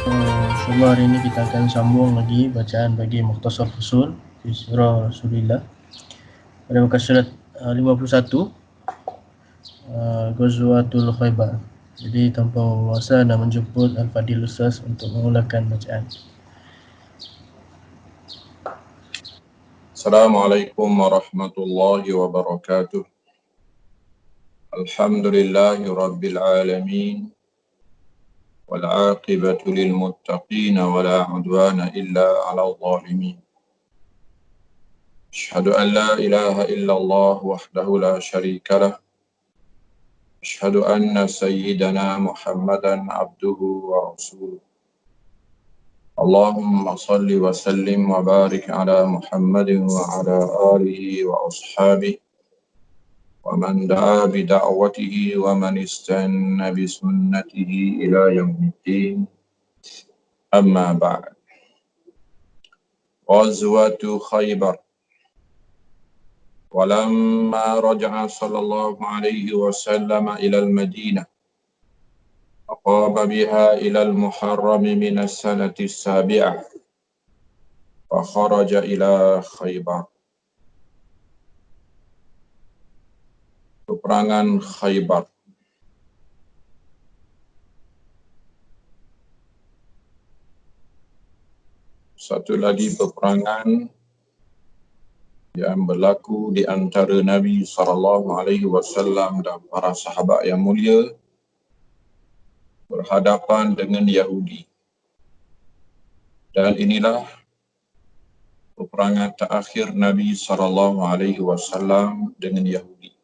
InsyaAllah hari ini kita akan sambung lagi bacaan bagi Mukhtasar Fusul fi Sirah Rasulillah pada muka surat 51, Ghazwatul Khaybar. Jadi tanpa masa nak menjemput Al-Fadil Ustaz untuk memulakan bacaan. Assalamualaikum warahmatullahi wabarakatuh. Alhamdulillahi rabbil alamin. Wal aqibatu lil muttaqin wa la udwana illa 'alal zalimin. Asyhadu an la ilaha illallah wahdahu la syarika lah. Asyhadu anna sayyidana Muhammadan abduhu wa rasuluh. Allahumma salli wa sallim wa barik ala Muhammadin wa ala alihi wa ashabihi ومن دعا بدعوته ومن استنى بسنته إلى يوم الدين أما بعد. غزوة خيبر. ولما رجع صلى الله عليه وسلم إلى المدينة أقام بها إلى المحرم من السنة السابعة فخرج إلى خيبر. Peperangan Khaybar. Satu lagi peperangan yang berlaku di antara Nabi SAW dan para sahabat yang mulia berhadapan dengan Yahudi. Dan inilah peperangan terakhir Nabi SAW dengan Yahudi.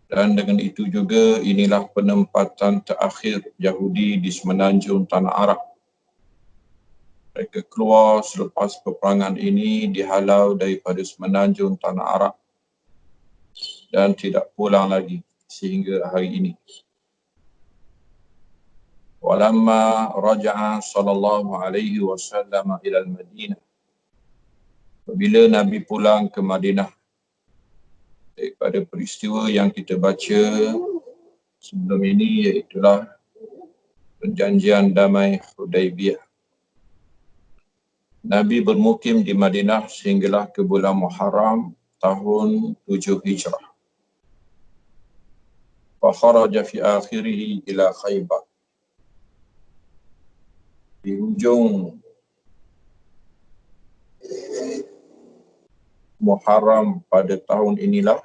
Dan dengan itu juga inilah penempatan terakhir Yahudi di semenanjung Tanah Arab. Mereka keluar selepas peperangan ini dihalau daripada semenanjung Tanah Arab dan tidak pulang lagi sehingga hari ini. Walamma raja'a sallallahu alaihi wasallam ila al-Madinah. Apabila Nabi pulang ke Madinah daripada peristiwa yang kita baca sebelum ini, iaitulah perjanjian damai Hudaibiyah. Nabi bermukim di Madinah sehinggalah ke bulan Muharram tahun 7 Hijrah. Fa kharaja fi akhirih ila Khaybar. Di hujung Muharram pada tahun inilah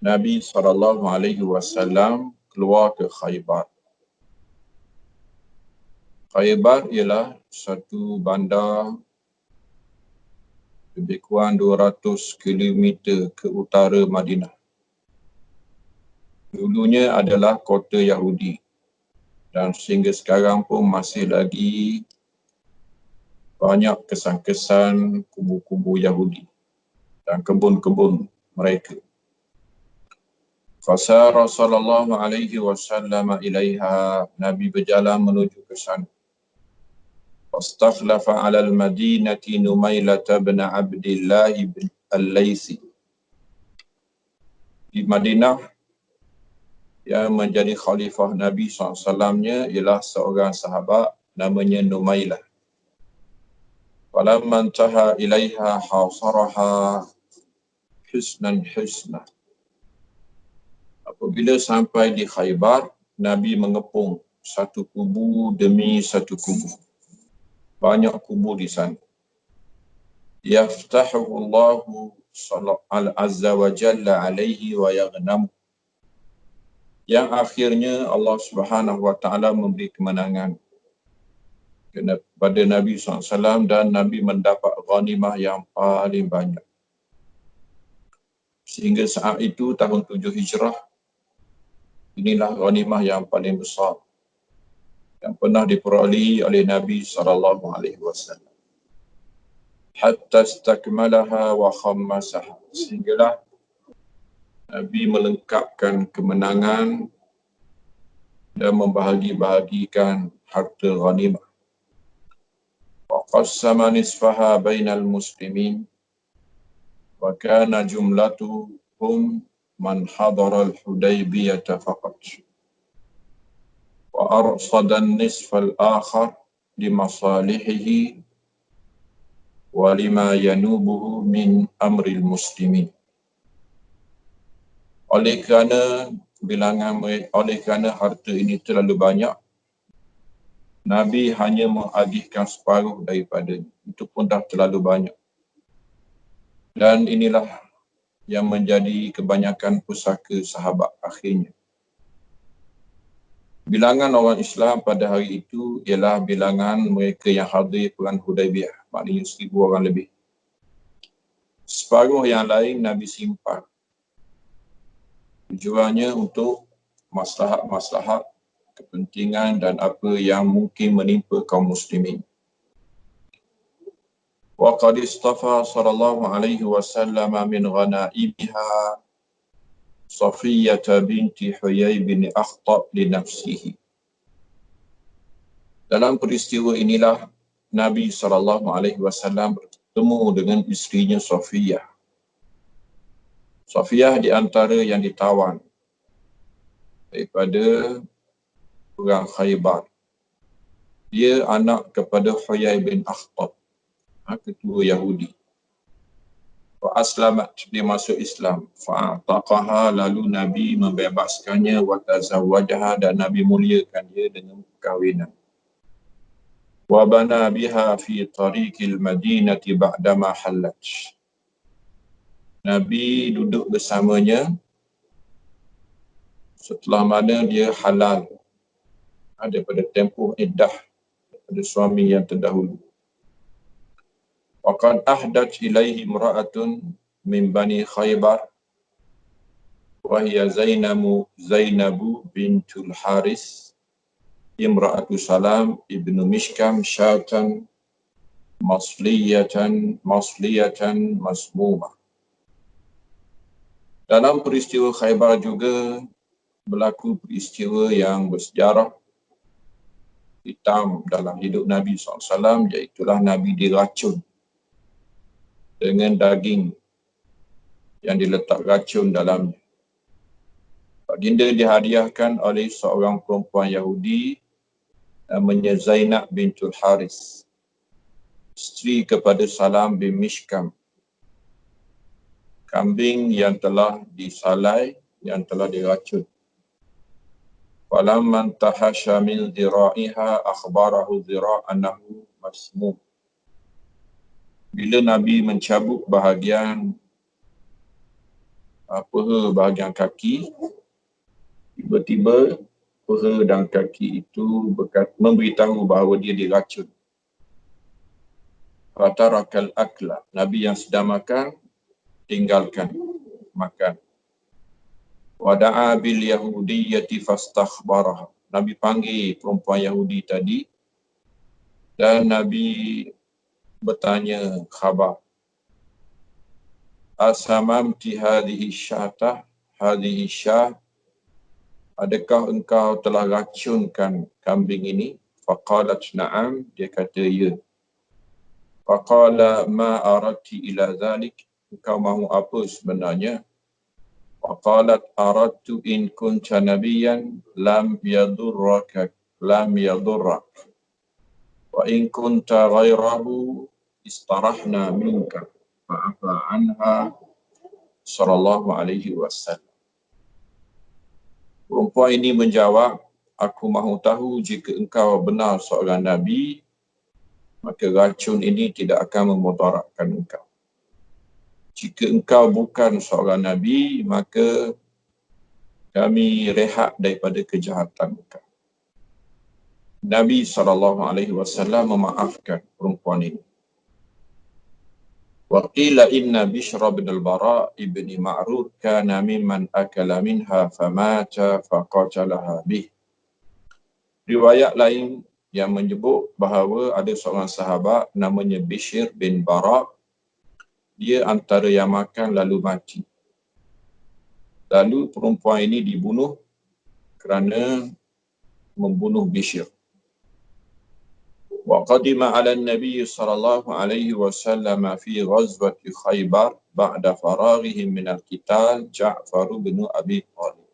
Nabi SAW keluar ke Khaybar. Khaybar ialah satu bandar lebih kurang 200 km ke utara Madinah. Dulunya adalah kota Yahudi dan sehingga sekarang pun masih lagi banyak kesan-kesan kubu-kubu Yahudi dan kebun-kebun mereka. Fasara sallallahu alaihi wasallam ilaiha. Nabi berjalan menuju ke sana. Fastakhlafa ala al-Madinati Numailah bin Abdillah bin Al-Laysi. Di Madinah yang menjadi khalifah Nabi SAW-nya ialah seorang sahabat namanya Numailah. Falamma intaha ilaiha hasaraha husnan. Apabila sampai di Khaybar, Nabi mengepung satu kubu demi satu kubu. Banyak kubu di sana. Yaftahu Allahu azza wa jalla alaihi wa yaghnam. Yang akhirnya Allah Subhanahu wa taala memberi kemenangan kepada Nabi SAW dan Nabi mendapat ghanimah yang paling banyak. Sehingga saat itu tahun 7 Hijrah, inilah ghanimah yang paling besar yang pernah diperolehi oleh Nabi SAW. Hatta istakmalaha wa khammasaha. Sehinggalah Nabi melengkapkan kemenangan dan membahagi-bahagikan harta ghanimah. Wa qassama nisfaha bainal muslimin wa kana jumlatuhum man hadara al-Hudaybiyah faqat. وأرصد النصف الآخر لمصالحه ولما ينوبه من أمر المسلمين. Oleh kerana harta ini terlalu banyak, Nabi hanya mengagihkan separuh daripadanya. Itu pun dah terlalu banyak. Dan inilah yang menjadi kebanyakan pusaka sahabat akhirnya. Bilangan orang Islam pada hari itu ialah bilangan mereka yang hadir Perang Hudaibiyah, maknanya 1,000 orang lebih. Separuh yang lain Nabi simpan. Tujuannya untuk maslahat-maslahat, kepentingan dan apa yang mungkin menimpa kaum muslimin. Wa qad istafa sallallahu alaihi wasallam min ghanaimiha Safiyyah binti Huyai bin Akhtab li nafsihi. Dalam peristiwa inilah Nabi SAW bertemu dengan isterinya Safiyyah. Safiyyah di antara yang ditawan daripada perang Khaybar. Dia anak kepada Huyai bin Akhtab, ketua Yahudi. Wa aslamat, dia masuk Islam. Fa'ataqaha, lalu Nabi membebaskannya, wa tazawwajaha, dan Nabi muliakan dia dengan perkahwinan. Wa bana biha fi tariqil Madinati ba'dama halat. Nabi duduk bersamanya setelah mana dia halal daripada tempoh iddah daripada suami yang terdahulu. Wa qad ahdat ilaihi imra'atun min bani Khaybar wa hiya Zainabu bintul Haris imra'atu Salam ibnu Mishkam syatan masliyatan masmumah. Dalam peristiwa Khaybar juga berlaku peristiwa yang bersejarah hitam dalam hidup Nabi SAW, iaitulah Nabi diracun dengan daging yang diletak racun dalamnya. Baginda dihadiahkan oleh seorang perempuan Yahudi namanya Zainab bintul Haris, isteri kepada Salam bin Mishkam, kambing yang telah disalai, yang telah diracun. Falamman tahasha min dhira'iha akhbarahu dhira' annahu masmum. Bila Nabi mencabut bahagian kaki, tiba-tiba paha dan kaki itu memberitahu bahawa dia diracun. Fatarakal akla, Nabi yang sedang makan tinggalkan makan. Wada'a bil yahudiyyati fastakhbaraha. Nabi panggil perempuan Yahudi tadi dan Nabi bertanya khabar. Asamamti hadhihi syatah, hadhihi syah, adakah engkau telah racunkan kambing ini? Faqalat na'am, dia kata ya. Faqala ma aradti ila dhalik, engkau mahu apa sebenarnya? Faqalat aradtu in kunta nabiyyan lam yadurrak wa in kunta ghairahu istarahna minka fa'afa anha sallallahu alaihi wasallam. Perempuan ini menjawab, aku mahu tahu jika engkau benar seorang Nabi, maka racun ini tidak akan memudaratkan engkau. Jika engkau bukan seorang Nabi, maka kami rehat daripada kejahatan engkau. Nabi SAW memaafkan perempuan ini. Wa qila inna Bishr bin al-Bara' ibni Ma'rur kana mimman akala minha famata faqatalaha bih. Riwayat lain yang menyebut bahawa ada seorang sahabat namanya Bishr bin Bara', dia antara yang makan lalu mati. Lalu perempuan ini dibunuh kerana membunuh Bishr. Wa qadima 'ala an-nabiy sallallahu alaihi wasallam fi ghazwati Khaybar ba'da faraghihim min al-qital Ja'far bin Abi Thalib.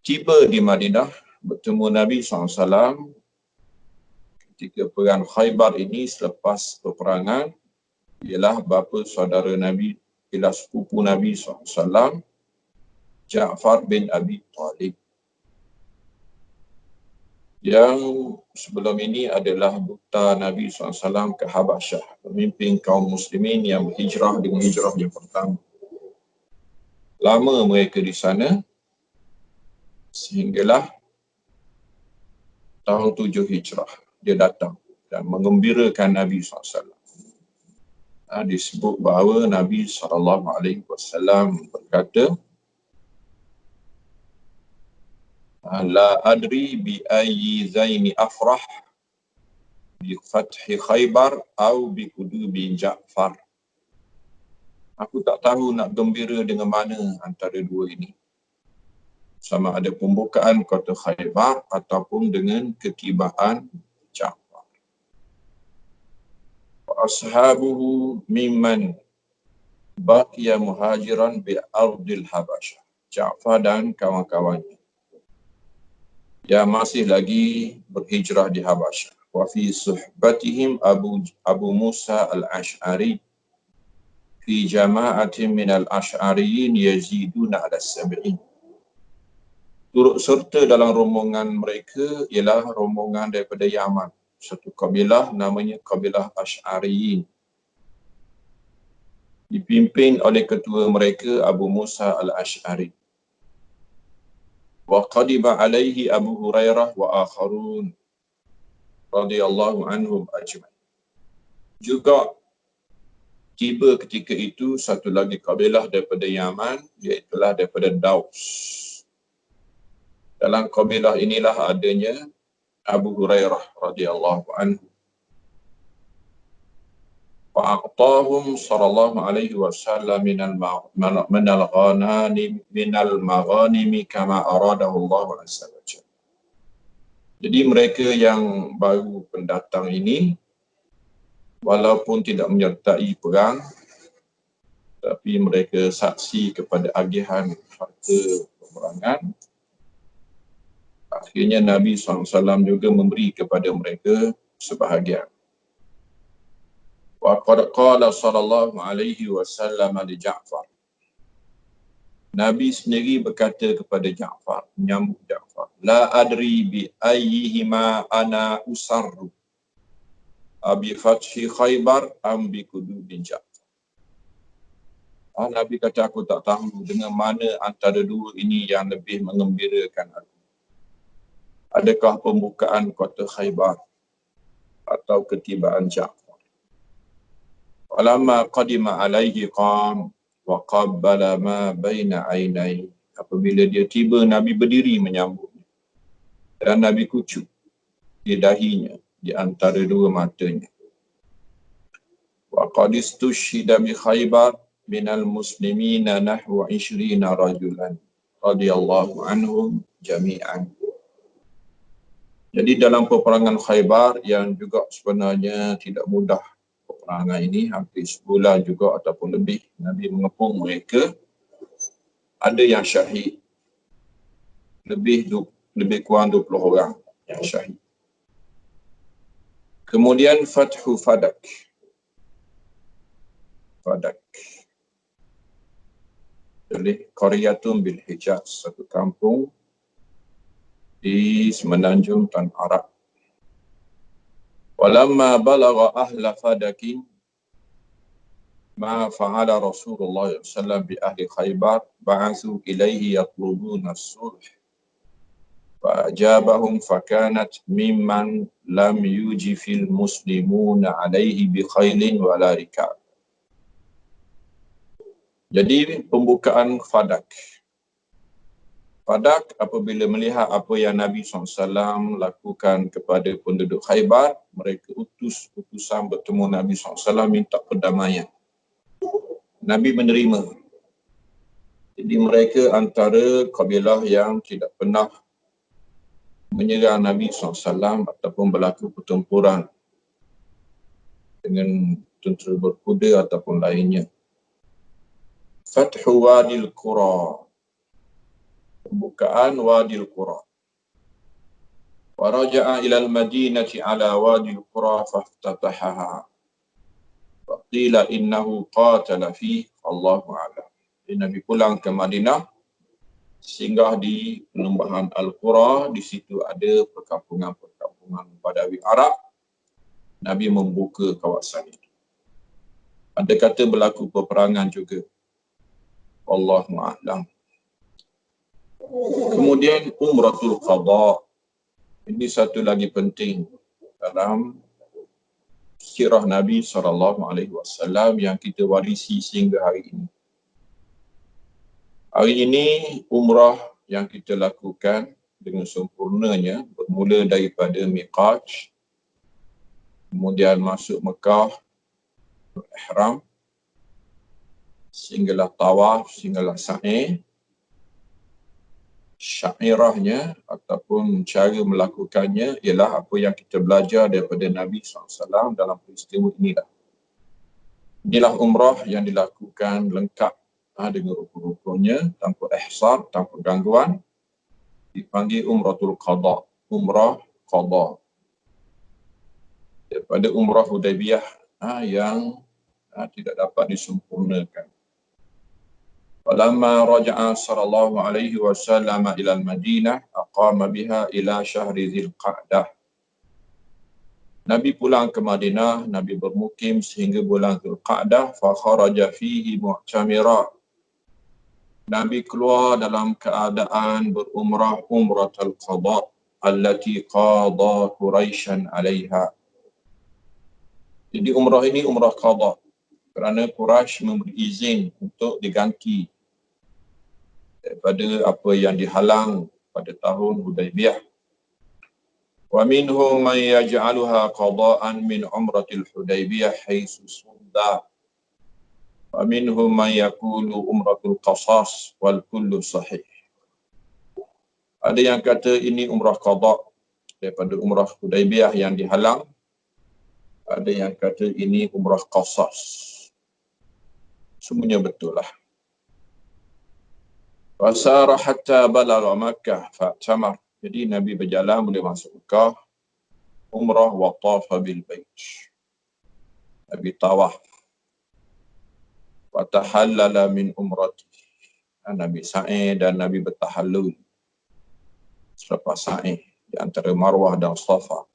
tiba di Madinah, bertemu Nabi SAW ketika perang Khaybar ini. Selepas peperangan, ialah bapa saudara Nabi, ialah sepupu Nabi SAW, Ja'far bin Abi Talib, yang sebelum ini adalah duta Nabi SAW ke Habasyah, pemimpin kaum muslimin yang berhijrah dengan hijrah yang pertama. Lama mereka di sana, sehinggalah tahun 7 Hijrah dia datang dan mengembirakan Nabi SAW. Disebut bahawa Nabi SAW berkata, La adri bi ayyi zaini afrah bi fathi Khaybar atau bi kudubi Ja'far. Aku tak tahu nak gembira dengan mana antara dua ini. Sama ada pembukaan kota Khaybar ataupun dengan ketibaan Ja'far. Wa ashabuhu mimman baqiya muhajiran bi ardil Habasyah. Ja'far dan kawan-kawannya yang masih lagi berhijrah di Habasyah. Wa fi suhbatihim Abu Musa al-Ash'ari fi jama'atin min al-Ash'ariyin yaziduna ala sab'in. Turut serta dalam rombongan mereka ialah rombongan daripada Yaman, satu kabilah namanya kabilah Ash'ariyin, dipimpin oleh ketua mereka Abu Musa al-Ash'ari. Wa qadiba alaihi Abu Hurairah wa akharun radhiyallahu anhum ajma'in. Juga tiba ketika itu satu lagi kabilah daripada Yaman, iaitulah daripada Daus. Dalam kabilah inilah adanya Abu Hurairah radhiyallahu anhu. Fa'aqtahum sallallahu alaihi wasallam minal maghanimi kama aradahu Allah azza wa jalla. Jadi mereka yang baru pendatang ini, walaupun tidak menyertai perang, tapi mereka saksi kepada agihan harta peperangan. Akhirnya Nabi SAW juga memberi kepada mereka sebahagian. Wa qad qala sallallahu alaihi wasallam li Ja'far. Nabi sendiri berkata kepada Ja'far, menyambut Ja'far, La adri bi ayyihima ana usarru, abi fathi Khaybar am bi kudubi Ja'far. Nabi kata, aku tak tahu dengan mana antara dua ini yang lebih mengembirakan aku. Adakah pembukaan kota Khaybar atau ketibaan Ja'far? Walamma qadima alaihi qam wa qabbala ma baina ainai. Apabila dia tiba, Nabi berdiri menyambutnya dan Nabi kucuk di dahinya, di antara dua matanya. Wa qad istushhida bi Khaybar minal muslimina nahwa 20 rajulan radhiyallahu anhum jami'an. Jadi dalam peperangan Khaybar yang juga sebenarnya tidak mudah, peperangan ini hampir sebulan juga ataupun lebih Nabi mengepung mereka, ada yang syahid, lebih kurang 20 orang yang syahid. Kemudian Fathu Fadak. Jadi Qaryatun bil Hijaz, satu kampung di semenanjung Tanah Arab. Walamma balagha ahla Fadakin ma fa'ala Rasulullah SAW bi ahli Khaybar ba'athu ilaihi yatlubuna as-sulh fa'ajabahum fakanat mimman lam yujifil muslimuna alaihi bi khailin wala rikab. Jadi pembukaan Fadak. Fadak apabila melihat apa yang Nabi SAW lakukan kepada penduduk Khaybar, mereka utus utusan bertemu Nabi SAW minta perdamaian. Nabi menerima. Jadi mereka antara kabilah yang tidak pernah menyerang Nabi SAW ataupun berlaku pertempuran dengan tentera berkuda ataupun lainnya. Fathu Wadil Qura. pembukaan Wadil Qura. Wa raja'a ila al-Madinati ala Wadil Qura faftatahaha. Wa qila innahu qatala fi Allahu a'lam. Nabi pulang ke Madinah, singgah di penembahan Al-Qura, di situ ada perkampungan-perkampungan Badawi Arab. Nabi membuka kawasan itu. Ada kata berlaku peperangan juga. Allahu a'lam. Kemudian Umratul Qadha. Ini satu lagi penting dalam sirah Nabi SAW yang kita warisi sehingga hari ini. Hari ini umrah yang kita lakukan dengan sempurnanya bermula daripada miqat, kemudian masuk Mekah, ihram, sehinggalah tawaf, sehinggalah sa'i. Syairahnya ataupun cara melakukannya ialah apa yang kita belajar daripada Nabi SAW dalam peristiwa inilah. Inilah umrah yang dilakukan lengkap dengan rukun-rukunnya, tanpa ihsar, tanpa gangguan. Dipanggil Umratul Qadha, umrah qadha. Daripada umrah Hudaybiyah yang tidak dapat disempurnakan. Falamma raja'a sallallahu alaihi wasallam ila al-Madinah aqama biha ila syahri Dzulqa'dah. Nabi pulang ke Madinah, Nabi bermukim sehingga bulan Dzulqa'dah, fa kharaja fihi mu'tamira. Nabi keluar dalam keadaan berumrah umratul qadha allati qadha Quraisyan 'alaiha. Jadi umrah ini umrah qadha kerana Quraisy memberi izin untuk diganti daripada apa yang dihalang pada tahun Hudaybiyah. Wa minhum man yaj'aluha qada'an min umratil Hudaybiyah haitsu sudda. Wa minhum man yaqulu umratul qasas wal kullu sahih. Ada yang kata ini umrah qada daripada umrah Hudaybiyah yang dihalang. Ada yang kata ini umrah qasas. Semuanya betul lah. Wasara hatta balagha Makkah fa'tamar. Jadi Nabi berjalan boleh masuk Mekah, umrah wa tafa bil bait. Nabi tawaf. Wa tahallala min umrati. Nabi sa'i dan Nabi bertahallul. Selepas sa'i di antara Marwah dan Safa.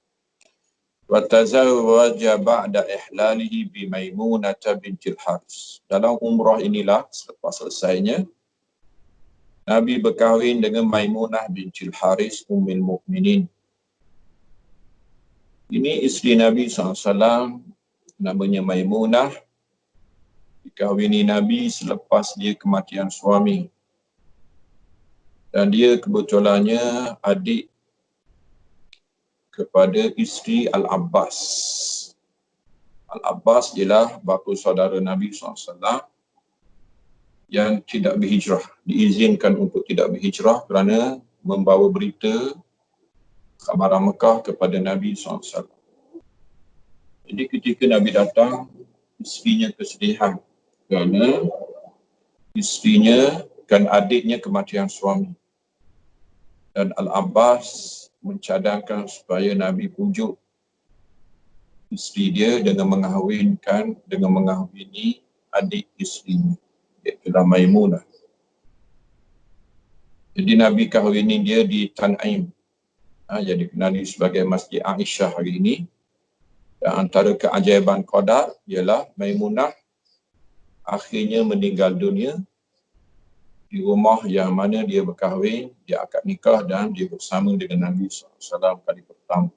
Wa tazawwaja ba'da ihlalihi bi Maimunah bintil Haris. Dalam umrah inilah selepas selesainya Nabi berkahwin dengan Maimunah bintil Haris Ummul Mukminin. Ini isteri Nabi SAW, namanya Maimunah, dikahwini Nabi selepas dia kematian suami. Dan dia kebetulannya adik kepada isteri Al-Abbas. Al-Abbas ialah bapa saudara Nabi SAW yang tidak berhijrah. Diizinkan untuk tidak berhijrah kerana membawa berita khabaran Mekah kepada Nabi SAW. Jadi ketika Nabi datang, isterinya kesedihan kerana isterinya dan adiknya kematian suami. Dan Al-Abbas mencadangkan supaya Nabi pujuk isteri dia dengan mengahwini adik isterinya, iaitu Maimunah. Jadi Nabi kahwini dia di Tan'im. Jadi dikenali sebagai Masjid Aisyah hari ini. Dan antara keajaiban qadar ialah Maimunah akhirnya meninggal dunia di rumah yang mana dia berkahwin, dia akad nikah dan dia bersama dengan Nabi SAW kali pertama.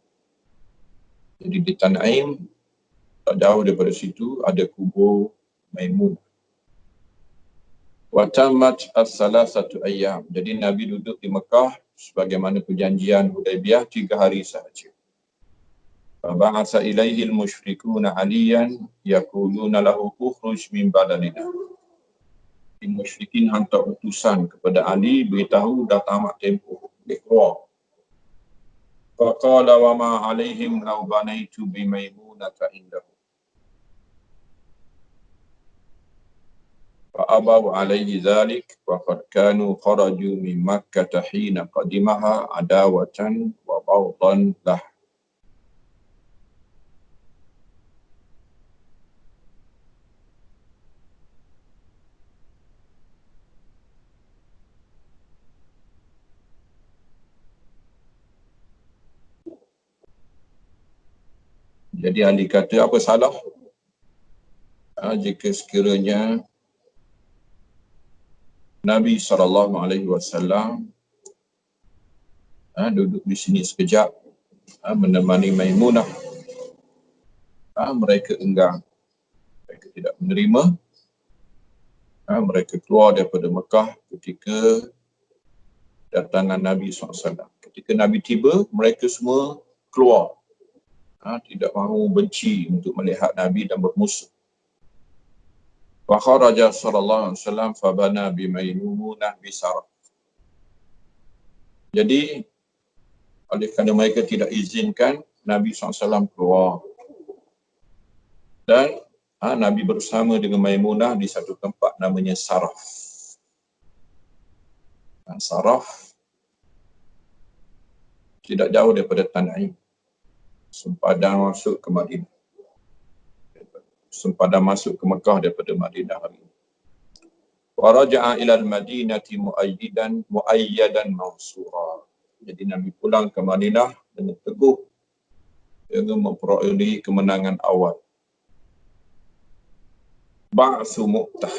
Jadi di Tan'im, tak jauh daripada situ ada kubur Maimunah. Wa tamat as-salasatu ayyam. Jadi Nabi duduk di Mekah sebagaimana perjanjian Hudaybiyah 3 hari sahaja. Fa ba'atha ilaihi al-musyrikuuna 'aliyan yaquluna lahu ukhruj min baladina. Musyrikin hantar utusan kepada Ali, beritahu dah tamat tempoh, boleh keluar. Faqala wa ma 'alaihim law banaitu bi Maimunata indahu. فأبوا عليه ذلك وقد كانوا خرجوا من مكة حين قدمها عداوة وبغضا له. Jadi ahli kata apa salah? Jika sekiranya Nabi SAW duduk di sini sekejap menemani Maimunah, mereka enggan, mereka tidak menerima, mereka keluar daripada Mekah ketika datangan Nabi SAW. Ketika Nabi tiba, mereka semua keluar, tidak mahu, benci untuk melihat Nabi dan bermusuh. Wa kharaja sallallahu alaihi wasallam fabana bi Maimunah bisarah. Jadi oleh kerana mereka tidak izinkan Nabi SAW keluar, dan Nabi bersama dengan Maimunah di satu tempat namanya Saraf. Saraf tidak jauh daripada Tan'im, sempadan masuk ke Madinah, sempadan masuk ke Mekah daripada Madinah hari ini. Wa raja'a ila al-Madinati muayyadan mansura. Jadi Nabi pulang ke Madinah dengan teguh, dengan memperoleh kemenangan awal. Ba'su Mu'tah,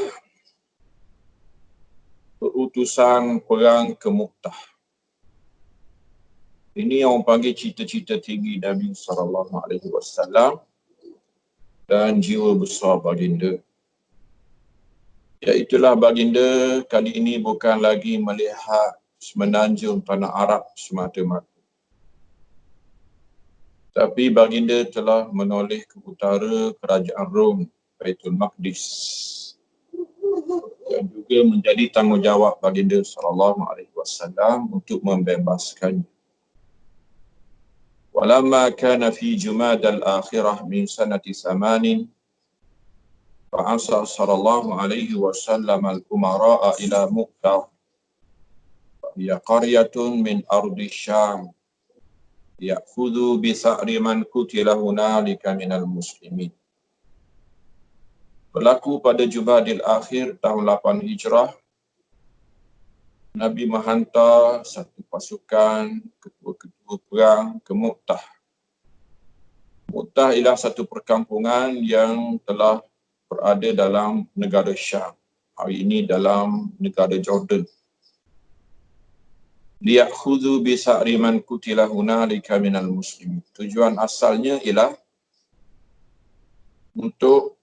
perutusan perang ke Mu'tah. Ini yang orang panggil cita-cita tinggi Nabi SAW dan jiwa besar baginda. Iaitulah baginda kali ini bukan lagi melihat semenanjung tanah Arab semata-mata, tapi baginda telah menoleh ke utara kerajaan Rom, Baitul Maqdis, dan juga menjadi tanggungjawab baginda SAW untuk membebaskannya. Walamma kana fi Jumadal Akhirah min sanati 8 fa'asa sallallahu alaihi wasallam al-umara'a ila Mu'tah, hiya qaryatun min ardi Syam ya'khudhu bi sa'ri man qutila hunalika minal muslimin. Berlaku pada Jumadil Akhir tahun 8 Hijrah, Nabi menghantar satu pasukan ketua-ketua perang ke Mu'tah. Mu'tah ialah satu perkampungan yang telah berada dalam negara Syam, hari ini dalam negara Jordan. Liyakhudhu bi sa'ri man qutila hunalika minal muslimin. Tujuan asalnya ialah untuk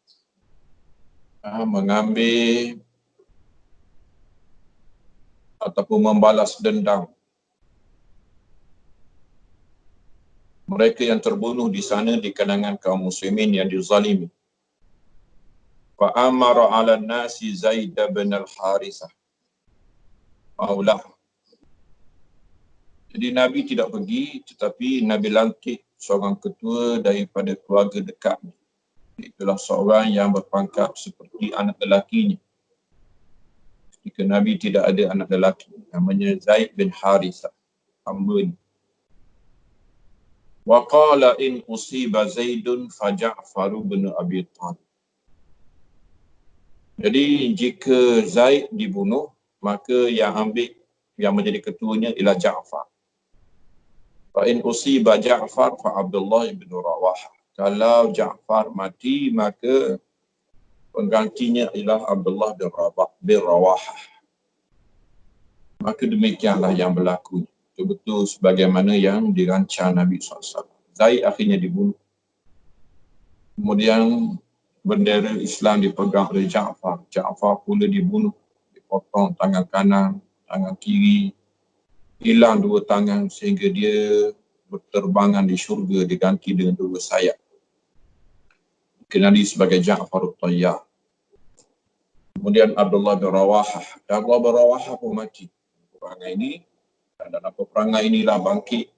mengambil ataupun membalas dendam mereka yang terbunuh di sana di kalangan kaum muslimin yang dizalimi. Fa amara 'ala an-nasi Zaid bin al-Harithah maulah. Jadi Nabi tidak pergi, tetapi Nabi lantik seorang ketua daripada keluarga dekatnya. Itulah seorang yang berpangkat seperti anak lelakinya. Ketika Nabi tidak ada anak lelaki, namanya Zaid bin Harithah, hamba. Wa qala in usiba Zaidun fa Ja'far bin Abi Thalib. Jadi jika Zaid dibunuh, maka yang menjadi ketuanya ialah Ja'far. Fa in usiba Ja'far fa Abdullah bin Rawahah. Kalau Ja'far mati, maka penggantinya ialah Abdullah bin Rawahah. Maka demikianlah yang berlaku. Betul-betul sebagaimana yang dirancang Nabi SAW. Zaid akhirnya dibunuh. Kemudian bendera Islam dipegang oleh Ja'far. Ja'far pula dibunuh. Dipotong tangan kanan, tangan kiri. Hilang dua tangan sehingga dia berterbangan di syurga diganti dengan dua sayap. Dikenali sebagai Ja'far Tayyar. Kemudian Abdullah bin Rawahah. Abdullah bin Rawahah pun mati. Peperangan ini, dan dalam peperangan inilah bangkit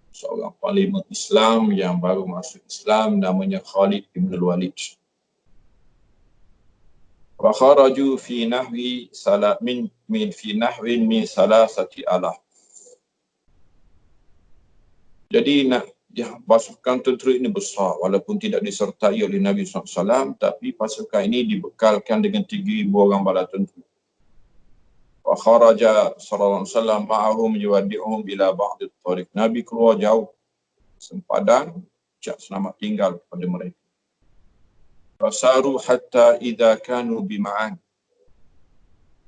seorang panglima Islam yang baru masuk Islam, namanya Khalid bin Walid. Wa kharaju fi nahwi fi nahwin min salasati alaf. Jadi pasukan tentera ini besar walaupun tidak disertai oleh Nabi SAW, tapi pasukan ini dibekalkan dengan 3,000 orang bala tentera. Wa kharaja sallallahu alaihi wasallam ma'ahum yuwaddi'uhum ila ba'd at-tariq. Nabi keluar jauh sempadan jak selamat tinggal kepada mereka. Fasaru hatta idza kanu bima'an.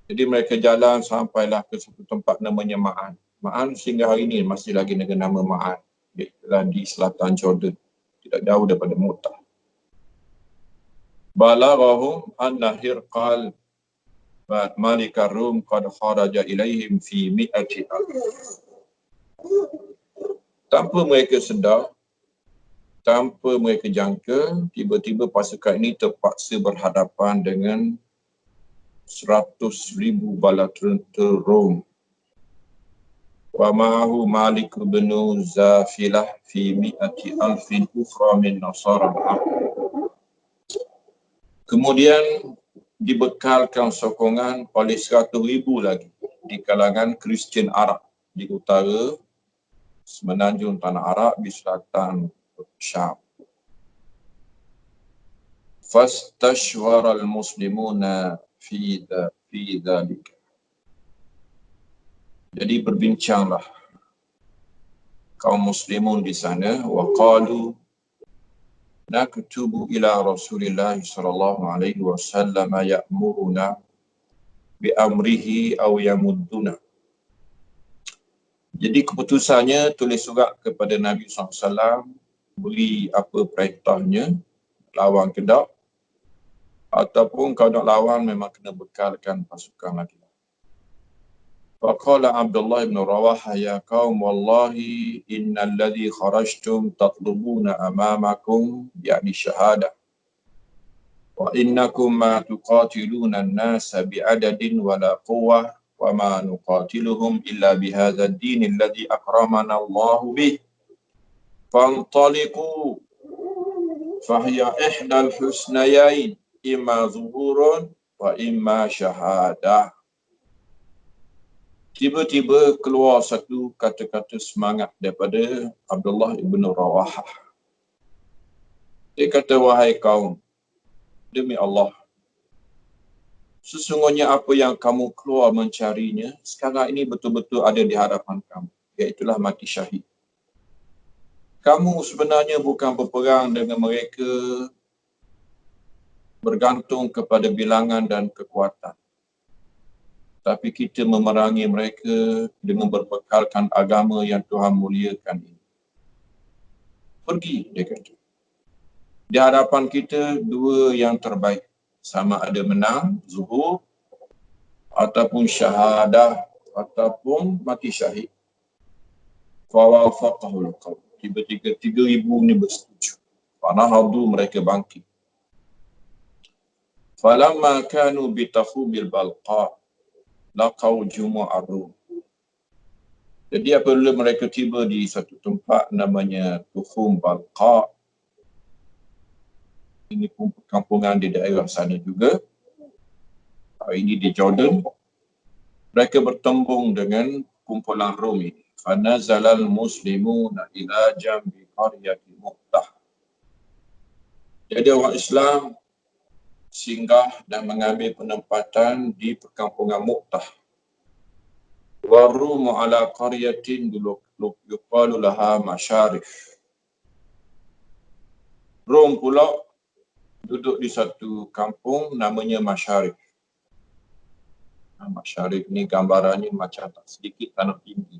Jadi mereka jalan sampailah ke satu tempat namanya Ma'an. Ma'an sehingga hari ini masih lagi dengan nama Ma'an. Ialah di selatan Jordan, tidak jauh daripada Mu'tah. Balaghahum anna Hirqal Malik Ar-Rum qad kharaja ilaihim fi mi'ati alf. Tanpa mereka sedar, tanpa mereka jangka, tiba-tiba pasukan ini terpaksa berhadapan dengan 100,000 bala tentera Rom. Wa ma'ahu Malik bin Zafilah fi mi'ati alfin ukhra min Nasara. Kemudian dibekalkan sokongan oleh 100,000 lagi di kalangan Kristian Arab di utara semenanjung tanah Arab di selatan Syam. Fastashwara al-muslimuna fi dhalika. Jadi berbincanglah kaum muslimun di sana wa qalu naktubu ila Rasulillah sallallahu alaihi wasallam ya'muruna bi amrihi aw yamudduna. Jadi keputusannya tulis surat kepada Nabi SAW, beri apa perintahnya, lawan ke tak, ataupun kalau nak lawan memang kena bekalkan pasukan lagi. Faqala Abdullah ibn Rawaha ya qaum wallahi innal ladhi kharajtum tatlubuna amamakum yani syahadah wa innakum ma tuqatiluna an-nasa bi'adadin wala quwwah wa ma nuqatiluhum illa bihadha ad-din alladhi akramana Allah bih fantaliqu fahiya ihdal husnayain imma zuhurun wa imma syahadah. Tiba-tiba keluar satu kata-kata semangat daripada Abdullah ibn Rawaha. Dia kata, wahai kaum, demi Allah, sesungguhnya apa yang kamu keluar mencarinya, sekarang ini betul-betul ada di hadapan kamu, iaitulah mati syahid. Kamu sebenarnya bukan berperang dengan mereka bergantung kepada bilangan dan kekuatan. Tapi kita memerangi mereka dengan berbekalkan agama yang Tuhan muliakan ini. Pergi, dia kata. Di hadapan kita, dua yang terbaik. Sama ada menang, zuhur, ataupun syahadah, ataupun mati syahid. Fawafaqahul qaum. Tiba-tiba 3,000 ni bersetuju. Fanahadu, mereka bangkit. Falamma kanu bitafumil balqa' laqau Jumu'ar Rum. Jadi apabila mereka tiba di satu tempat namanya Tufum Balqa', ini pun perkampungan di daerah sana juga, ini di Jordan, mereka bertembung dengan kumpulan Rom ini. Fanazalal muslimuna ila jambi qaryati Mu'tah. Jadi orang Islam singgah dan mengambil penempatan di perkampungan Mu'tah. Warumu ala qaryatin yuqalu laha Masyarif. Rom pula duduk di satu kampung namanya Masyarif. Masyarif ni gambarannya macam tak sedikit tanah tinggi.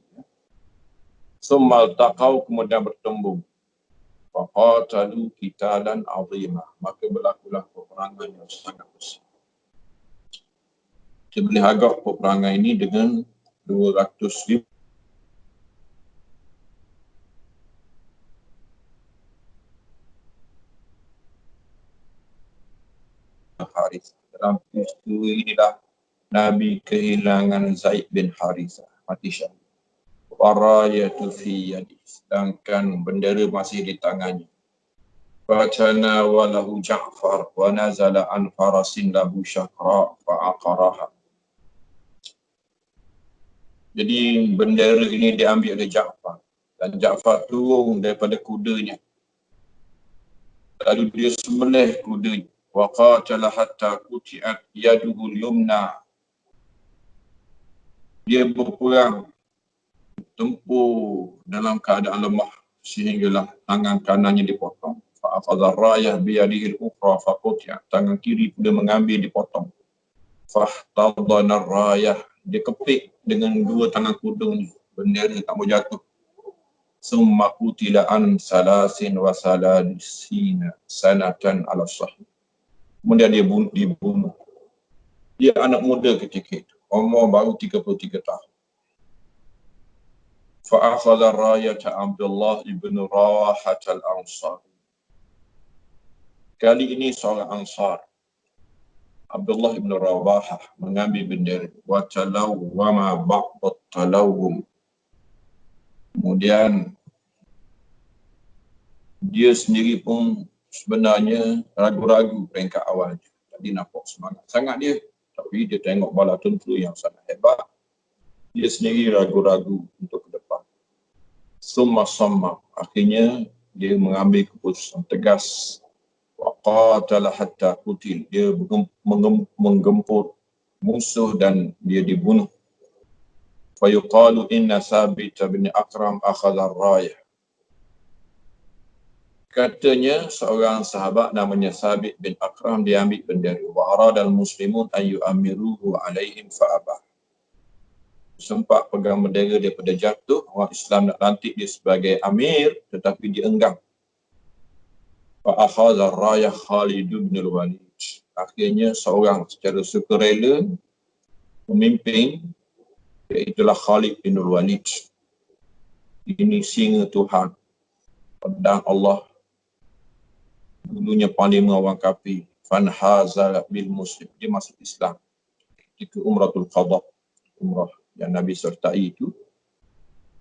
Summal taqau, kemudian bertembung. Faqatalu qitalan azimah. Maka berlakulah peperangan yang sangat besar. Kita boleh agak peperangan ini dengan 200,000 Harithah. Dalam peristiwa inilah Nabi kehilangan Zaid bin Harithah, mati syahid. Warayatu fi yadi, sedangkan bendera masih di tangannya. فتناوله جعفر ونزل عن فرس له شقراء فعقرها. Jadi bendera ini diambil oleh Ja'far, dan Ja'far turun daripada kudanya, lalu dia sembelih kudanya. Wa qatala hatta quti'at yaduhu al-yumna. Dia berperang tempur dalam keadaan lemah sehinggalah tangan kanannya dipotong. Fa akhadha ar-rayah bi yadihi al-ukhra fa quti'at. Tangan kiri dia mengambil dipotong. Fahtadana ar-rayah, dia kepik dengan dua tangan kudung ni, bendera tak mau jatuh. Summa qutila an salasin wa salasina sanatan ala sahih. Kemudian dia dibunuh. Dia anak muda ketika itu, umur baru 33 tahun. Fa'akhadha rayata Abdullah ibn Rawahah al-Ansari. Kali ini seorang Ansar, Abdullah ibn Rawahah, mengambil bendera. Wa talawwama ba'd talawwum. Kemudian dia sendiri pun sebenarnya ragu-ragu peringkat awal. Tadi nampak semangat sangat dia, tapi dia tengok bala tentera yang sangat hebat, dia sendiri ragu-ragu untuk ke depan. Summa akhirnya dia mengambil keputusan tegas. Wa qatala hatta qutil. Dia menggempur musuh dan dia dibunuh. Fa yuqalu inna Sabit bin Akram akhadha ar-rayah. Katanya seorang sahabat namanya Sabit bin Akram dia ambil bendera. Wa aradal muslimun an yu'amiruhu alaihim fa'abah. Sempat pegang bendera daripada jatuh, orang Islam nak lantik dia sebagai amir, tetapi dia enggan. Fa akhadha ar-rayah Khalid bin al-Walid. Akhirnya seorang secara sukarela memimpin, iaitulah Khalid bin al-Walid. Ini singa Tuhan, pedang Allah, dulunya panglima orang kafir. Fanhazal bil muslim, dia masuk Islam ketika Umratul Qadha, umrah yang Nabi sertai itu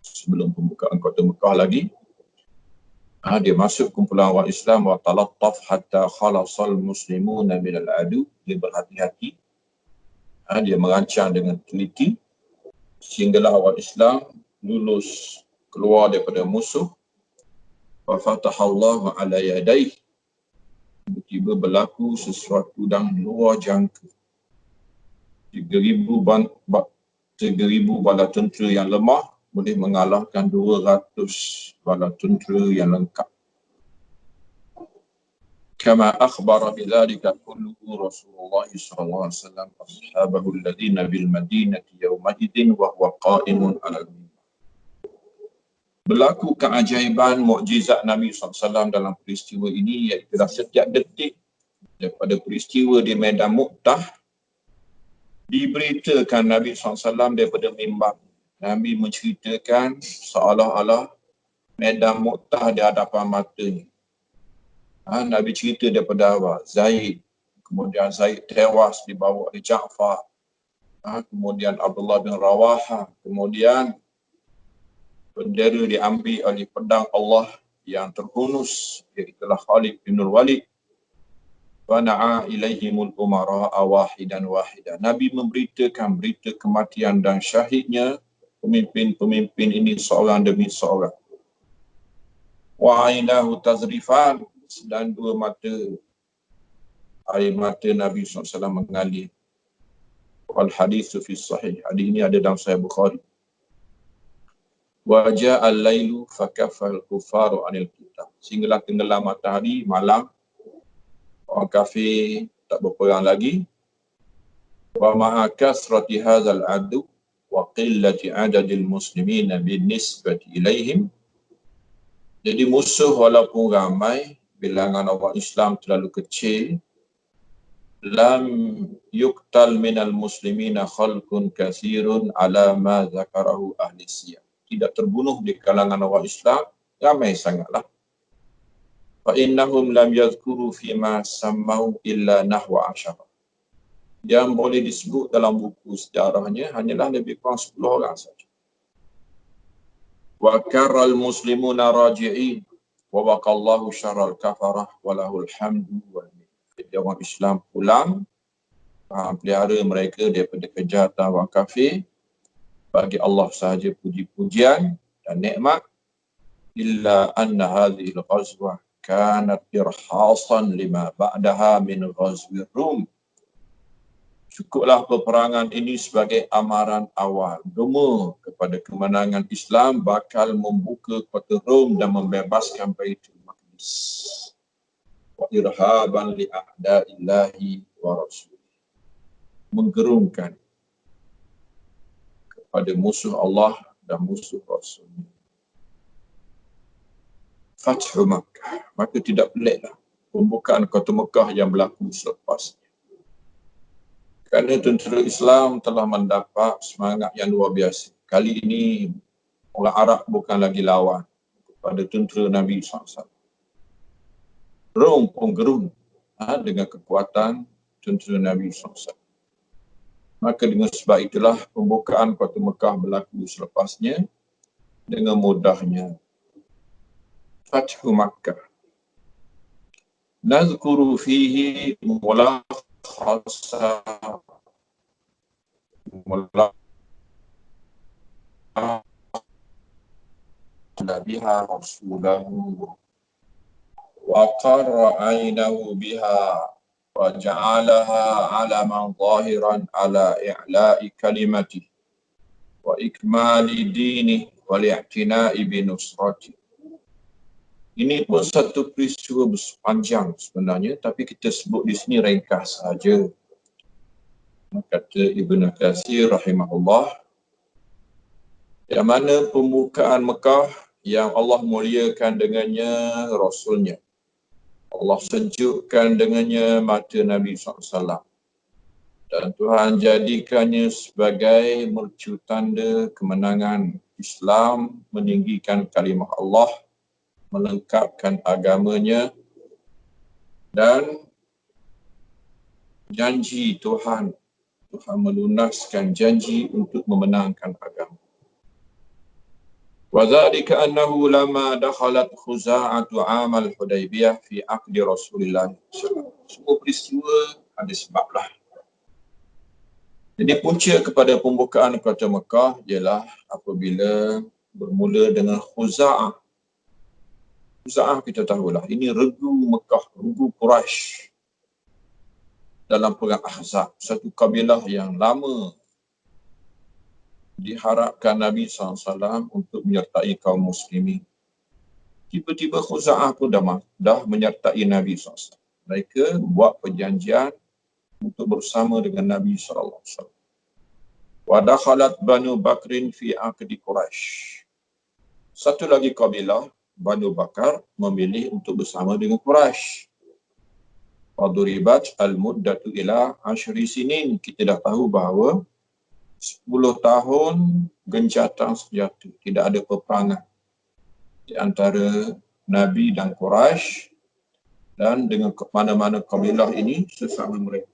sebelum pembukaan kota Mekah lagi. Dia masuk kumpulan orang Islam. Wa talattaf hatta khalasal muslimuna min al-adu. Dia berhati-hati, dia merancang dengan teliti sehinggalah orang Islam lulus keluar daripada musuh. Wa fatahallahu ala yadayhi. Tiba-tiba berlaku sesuatu yang luar jangka. 3,000 bala tentera yang lemah boleh mengalahkan 200 bala tentera yang lengkap. Kama akhbara bidzalika kulluhu Rasulullah sallallahu alaihi wasallam ashabahu alladhina bil madinati yawma idzin wa huwa qa'imun 'ala al-mimbar. Berlaku keajaiban mukjizat Nabi SAW dalam peristiwa ini, iaitu setiap detik daripada peristiwa di Medan Mu'tah diberitakan Nabi SAW daripada mimbar. Nabi menceritakan seolah-olah Medan Mu'tah di hadapan matanya. Nabi cerita daripada awal. Zaid, kemudian Zaid tewas dibawa oleh Ja'far. Kemudian Abdullah bin Rawahah, kemudian bendera diambil oleh pedang Allah yang terhunus, iaitulah Khalid bin Walid. Wana'a ilaihimul umara'a wahidan. Nabi memberitakan berita kematian dan syahidnya pemimpin-pemimpin ini seorang demi seorang. Wa'ainahu tazrifan, dan dua mata, air mata Nabi SAW mengalir. Wal hadithu fi sahih. Hadis ini ada dalam Sahih Bukhari. Wa ja'al lailu fakafal kufaru anil kitab. Sehinggalah tenggelam matahari, malam, orang kafir tak berperang lagi. Wa ma'a kasrati hadzal adu wa qillati adadil muslimin binisbati ilaihim. Jadi musuh walaupun ramai, bilangan orang Islam terlalu kecil. Lam yuqtal minal muslimina khalqun katsirun ala ma zakarahu ahli siyar. Tidak terbunuh di kalangan orang Islam ramai sangatlah. Fa innahum lam yadhkuru fima sammau illa nahwa 10. Yang boleh disebut dalam buku sejarahnya hanyalah lebih kurang 10 orang saja. Wa karal muslimuna raji'in. wa waqallahu syarral kafarah walahul hamdu wal minna. Jadi orang Islam pulang pelihara mereka daripada kejahatan orang kafir. Bagi Allah sahaja puji-pujian dan nikmat. Illa anna hadhihi al-ghazwah kanat irhasan lima ba'daha min ghazwir Rum. Cukuplah peperangan ini sebagai amaran awal demo kepada kemenangan Islam bakal membuka kota Rom dan membebaskan Baitul Maqdis. Wa irhaban li a'da'illahi wa rasul. Menggerungkan kepada musuh Allah dan musuh Rasul. Fathu Makkah. Maka tidak peliklah pembukaan kota Mekah yang berlaku selepas. Kerana tentera Islam telah mendapat semangat yang luar biasa. Kali ini orang Arab bukan lagi lawan kepada tentera Nabi SAW. Rom pun gerun dengan kekuatan tentera Nabi SAW. Maka dengan sebab itulah pembukaan kota Mekah berlaku selepasnya dengan mudahnya. Fathu Makkah. Nazkuru fihi mulakhasa biha rasulahu wa qara'ainahu biha wa ja'alaha alaman zahiran ala i'la'i kalimati wa ikmali dini wa li'tina'i binusrati. Ini pun satu peristiwa panjang sebenarnya, tapi kita sebut di sini ringkas saja. Kata Ibnu Katsir rahimahullah, yang mana pembukaan Mekah yang Allah muliakan dengannya Rasulnya. Allah sejukkan dengannya mata Nabi SAW. Dan Tuhan jadikannya sebagai mercu tanda kemenangan Islam, meninggikan kalimah Allah, melengkapkan agamanya, dan janji Tuhan melunaskan janji untuk memenangkan agama. Wa dzalika annahu lamma dakhalat Khuza'atu 'amal Hudaybiyah fi 'aqdi Rasulillah. Semua peristiwa ada sebablah. Jadi punca kepada pembukaan kota Mekah ialah apabila bermula dengan Khuza'ah. Khuza'ah kita tahulah, ini regu Mekah, regu Quraisy dalam perang Ahzab, satu kabilah yang lama diharapkan Nabi SAW untuk menyertai kaum muslimin. Tiba-tiba Khuza'ah pun dah menyertai Nabi SAW. Mereka buat perjanjian untuk bersama dengan Nabi SAW. Wa dakhalat Banu Bakrin fi aqdi Quraisy. Satu lagi kabilah, Banu Bakar, memilih untuk bersama dengan Quraisy. Wa duribat al-muddatu ila 10 sinin. Kita dah tahu bahawa 10 tahun gencatan senjata, tidak ada peperangan di antara Nabi dan Quraisy, dan dengan mana-mana kabilah ini sesama mereka.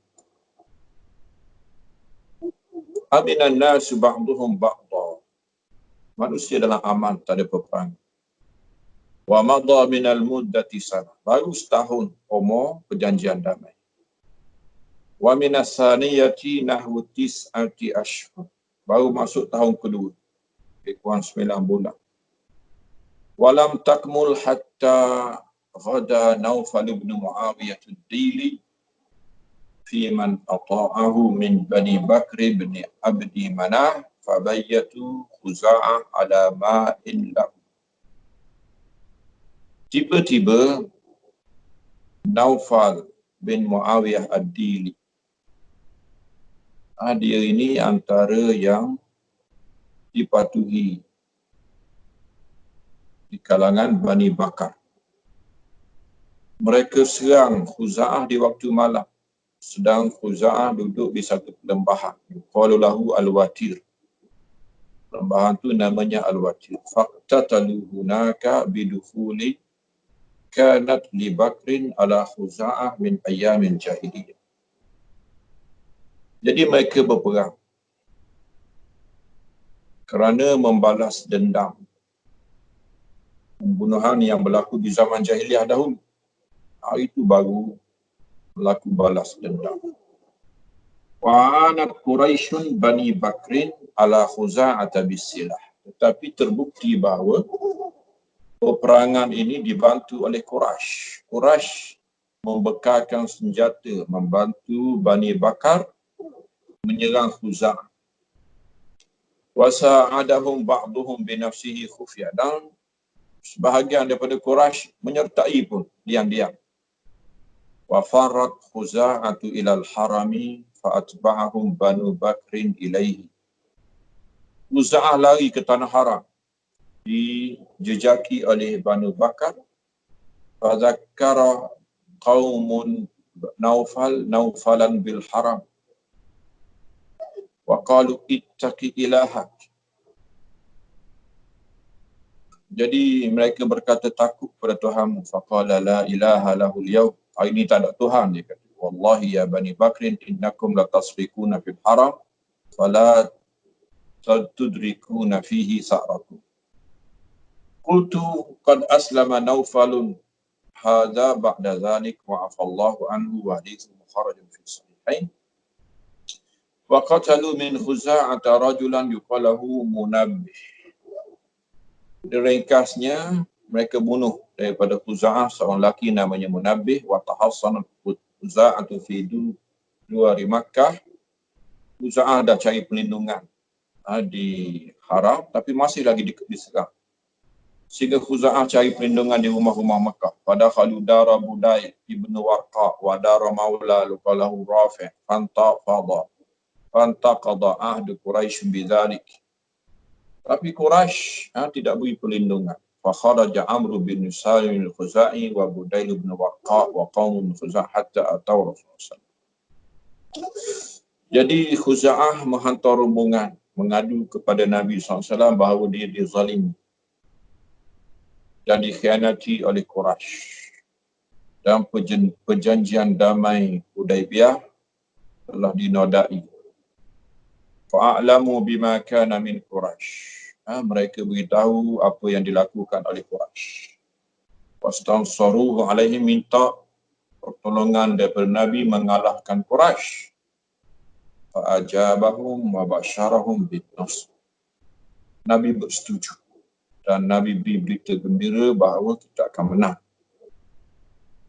Aminan nasu ba'duhum ba'da. Manusia dalam aman, tak ada peperangan. Wa madha minal muddati sana. Baru setahun umur perjanjian damai. Wa minas saniyati nahwu tis'ati ashhur. Baru masuk tahun kedua. Lebih kurang 9 bulan. Walam takmul hatta ghada Naufal ibn Muawiyah ad-Dili fi man ata'ahu min Bani Bakr ibn Abdi Manah fabayyatu Khuza'ah ala ma'in lahu. Tiba-tiba Naufal bin Muawiyah ad-Dili, dia ini antara yang dipatuhi di kalangan Bani Bakar. Mereka serang Khuza'ah di waktu malam, sedang Khuza'ah duduk di satu perlembahan. Yuqalu lahu Al-Watir. Perlembahan tu namanya Al-Watir. Faqtatalu hunaka bidukhuli kanat li Bakrin ala Khuza'ah min ayyamin jahiliyah. Jadi mereka berperang kerana membalas dendam pembunuhan yang berlaku di zaman jahiliah dahulu. Itu baru berlaku balas dendam. Wa'anat Quraisyun Bani Bakrin ala Khuza'ata bisilah. Tetapi terbukti bahawa peperangan ini dibantu oleh Quraisy. Quraisy membekalkan senjata, membantu Bani Bakar menyerang Khuza'ah. Wa sa'adahum ba'duhum binafsihi khufya. Dan sebahagian daripada Quraisy menyertai pun diam-diam. Wa farrat Khuza'atu ilal harami fa'atba'ahum Banu Bakrin ilaihi. Khuza'ah lari ke tanah haram, dijejaki oleh Banu Bakar. Fadzakkara qaumun Naufalan bil haram wa qalu ittaqi ilahak. Jadi mereka berkata, takut pada Tuhanmu. Faqala la ilaha lahul yawm. Hari ini tak ada Tuhan, dia kata. Wallahi ya Bani Bakrin innakum la tasrikuna fil haram fala tudrikuna fihi sa'rakum. Qultu qad aslama Naufalun hadza ba'da dzalik wa afallahu anhu wa hadithu mukharrajun fi sahihain. Wa qatalu min Khuza'ata rajulan yuqalahu Munabbih. Ringkasnya, mereka bunuh daripada Khuza'ah seorang lelaki namanya Munabbih. Wa tahassanat Khuza'atu fi duwari Makkah. Khuza'ah dah cari perlindungan di haram, tapi masih lagi diserang. Sehingga Khuza'ah cari perlindungan di rumah-rumah Makkah. Pada Khaludara Budai ibn Warqa wa dara maula luqalahu Rafi' fantaqada ahdu Quraisy bidzalik. Tapi Quraisy tidak beri perlindungan. Fa kharaja Amr bin Salim al-Khuzai wa Budail bin Warqa wa qaum Khuza'ah hatta atau Rasulullah. Jadi Khuza'ah menghantar rombongan mengadu kepada Nabi SAW bahawa dia dizalimi dan dikhianati oleh Quraisy. Dan perjanjian damai Hudaibiyah telah dinodai. Fa'alamu bima kana min Quraisy. Mereka beritahu apa yang dilakukan oleh Quraisy. Wastansaruhu alaihi, minta pertolongan daripada Nabi mengalahkan Quraisy. Fa'ajabahum wa basyarahum bin-nasr. Nabi bersetuju dan Nabi beri berita gembira bahawa kita akan menang.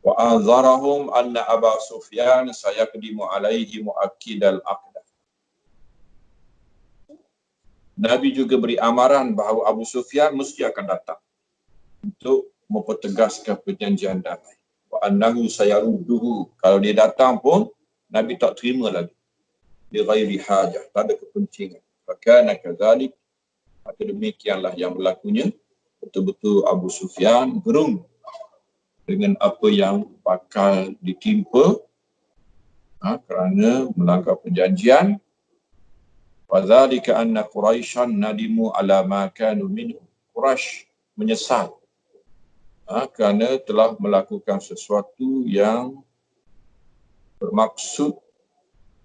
Wa anzarahum anna Aba Sufyan sayaqdimu alaihi muakkidal aqdah. Nabi juga beri amaran bahawa Abu Sufyan mesti akan datang untuk mempertegaskan perjanjian damai. Wa annahu sayarudduhu. Kalau dia datang pun Nabi tak terima lagi. Bi ghairi hajah, tak ada kepentingan. Fakana kadzalik. Maka demikianlah yang berlakunya. Betul-betul Abu Sufyan gerung dengan apa yang bakal ditimpa kerana melanggar perjanjian. Wadzalika anna Quraisyan nadimu ala ma kanu minhu. Quraisy menyesal kerana telah melakukan sesuatu yang bermaksud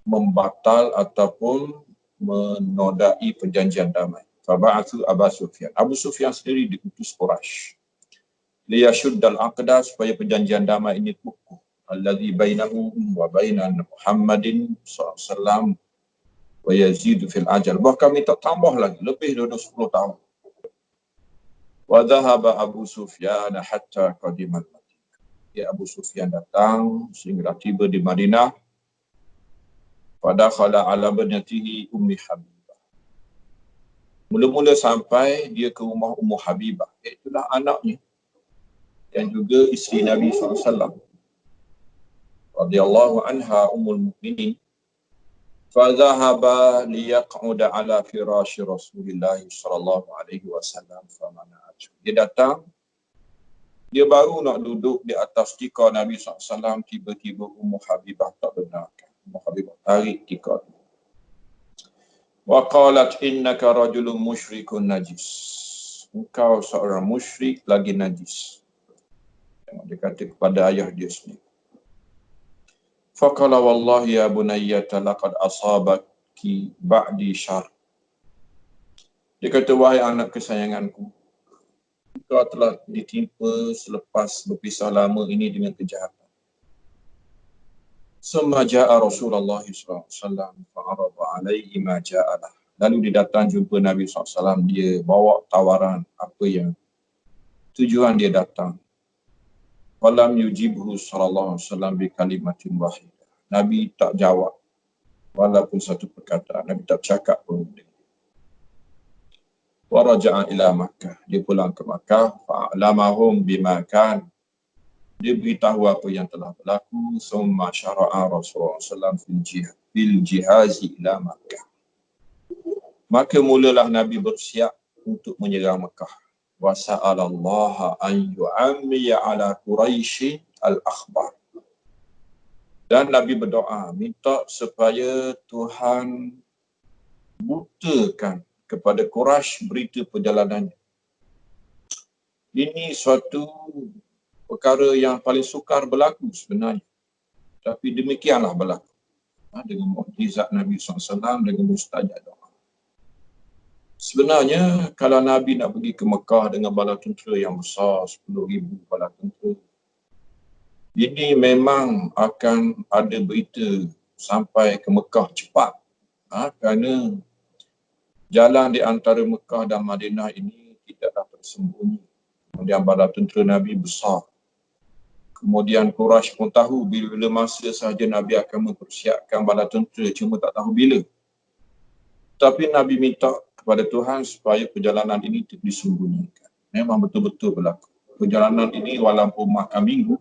membatal ataupun menodai perjanjian damai. Faba'athu Abu Sufyan. Abu Sufyan sendiri diutus Quraisy liyashuddal aqda, supaya perjanjian damai ini kukuh. Alladhi bainahu wa bainan Muhammadin SAW wa yazidu fil ajal. Bahkan minta tambah lagi, lebih daripada 10 tahun. Wa dhahaba Abu Sufyan hatta qadimal Madinah. Ya, Abu Sufyan datang sehingga tiba di Madinah. Fadakhala ala banatihi Ummi Habibah. Mula-mula sampai dia ke rumah Ummu Habibah, itulah anaknya dan juga isteri Nabi SAW. Radiyallahu anha Ummul Mukminin. Fadhahaba liyaq'uda ala firashi Rasulillah sallallahu alaihi wasallam famana'atu. Dia datang, dia baru nak duduk di atas tikar Nabi SAW, tiba-tiba Ummu Habibah tak benarkan. Ummu Habibah tarik tikar. Wa qalat innaka rajulun musyrikun najis. Engkau seorang musyrik lagi najis. Dia kata kepada ayah dia sendiri. Faqala wallahi ya bunayyata laqad asabaki ba'di syar. Dia kata, wahai anak kesayanganku, engkau telah ditimpa selepas berpisah lama ini dengan kejahatan. Summa ja'a Rasulullah SAW fa'arada alaihi ma ja'alah. Lalu dia datang jumpa Nabi SAW, dia bawa tawaran apa yang tujuan dia datang. Falam yujibhu sallallahu alaihi wasallam bi kalimatin wahidah. Nabi tak jawab walaupun satu perkataan. Nabi tak cakap pun. Wa raja'a ila Makkah. Dia pulang ke Makkah. Fa'alamahum bima kan. Dia beritahu apa yang telah berlaku. Summa syara'a Rasulullah SAW fil jihazi ila Makkah. Maka mulalah Nabi bersiap untuk menyerang Makkah. Wa sa'alallaha an yu'ammiya ala Quraisy al-akhbar. Dan Nabi berdoa, minta supaya Tuhan butakan kepada Quraisy berita perjalanannya. Ini suatu perkara yang paling sukar berlaku sebenarnya. Tapi demikianlah berlaku. Dengan mukjizat Nabi SAW, dengan mustajab doa. Sebenarnya, kalau Nabi nak pergi ke Mekah dengan bala tentera yang besar, 10,000 bala tentera, ini memang akan ada berita sampai ke Mekah cepat. Kerana jalan di antara Mekah dan Madinah ini tidaklah tersembunyi. Kemudian bala tentera Nabi besar. Kemudian Quraisy pun tahu bila masa sahaja Nabi akan mempersiapkan bala tentera, cuma tak tahu bila. Tapi Nabi minta kepada Tuhan supaya perjalanan ini disembunyikan. Memang betul-betul berlaku. Perjalanan ini walaupun makan minggu,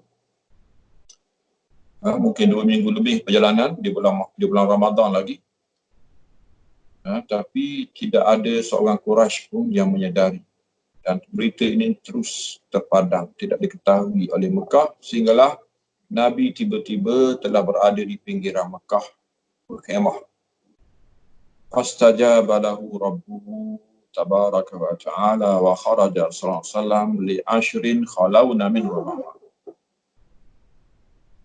mungkin 2 minggu lebih perjalanan di bulan Ramadan lagi, tapi tidak ada seorang Quraisy pun yang menyedari. Dan berita ini terus terpadam, tidak diketahui oleh Mekah, sehinggalah Nabi tiba-tiba telah berada di pinggiran Mekah, berkhemah. Fastajaba lahu rabbuhu tabaraka wa ta'ala wa kharaja sallallahu alaihi wasallam li ashrin khalawna min Ramadan.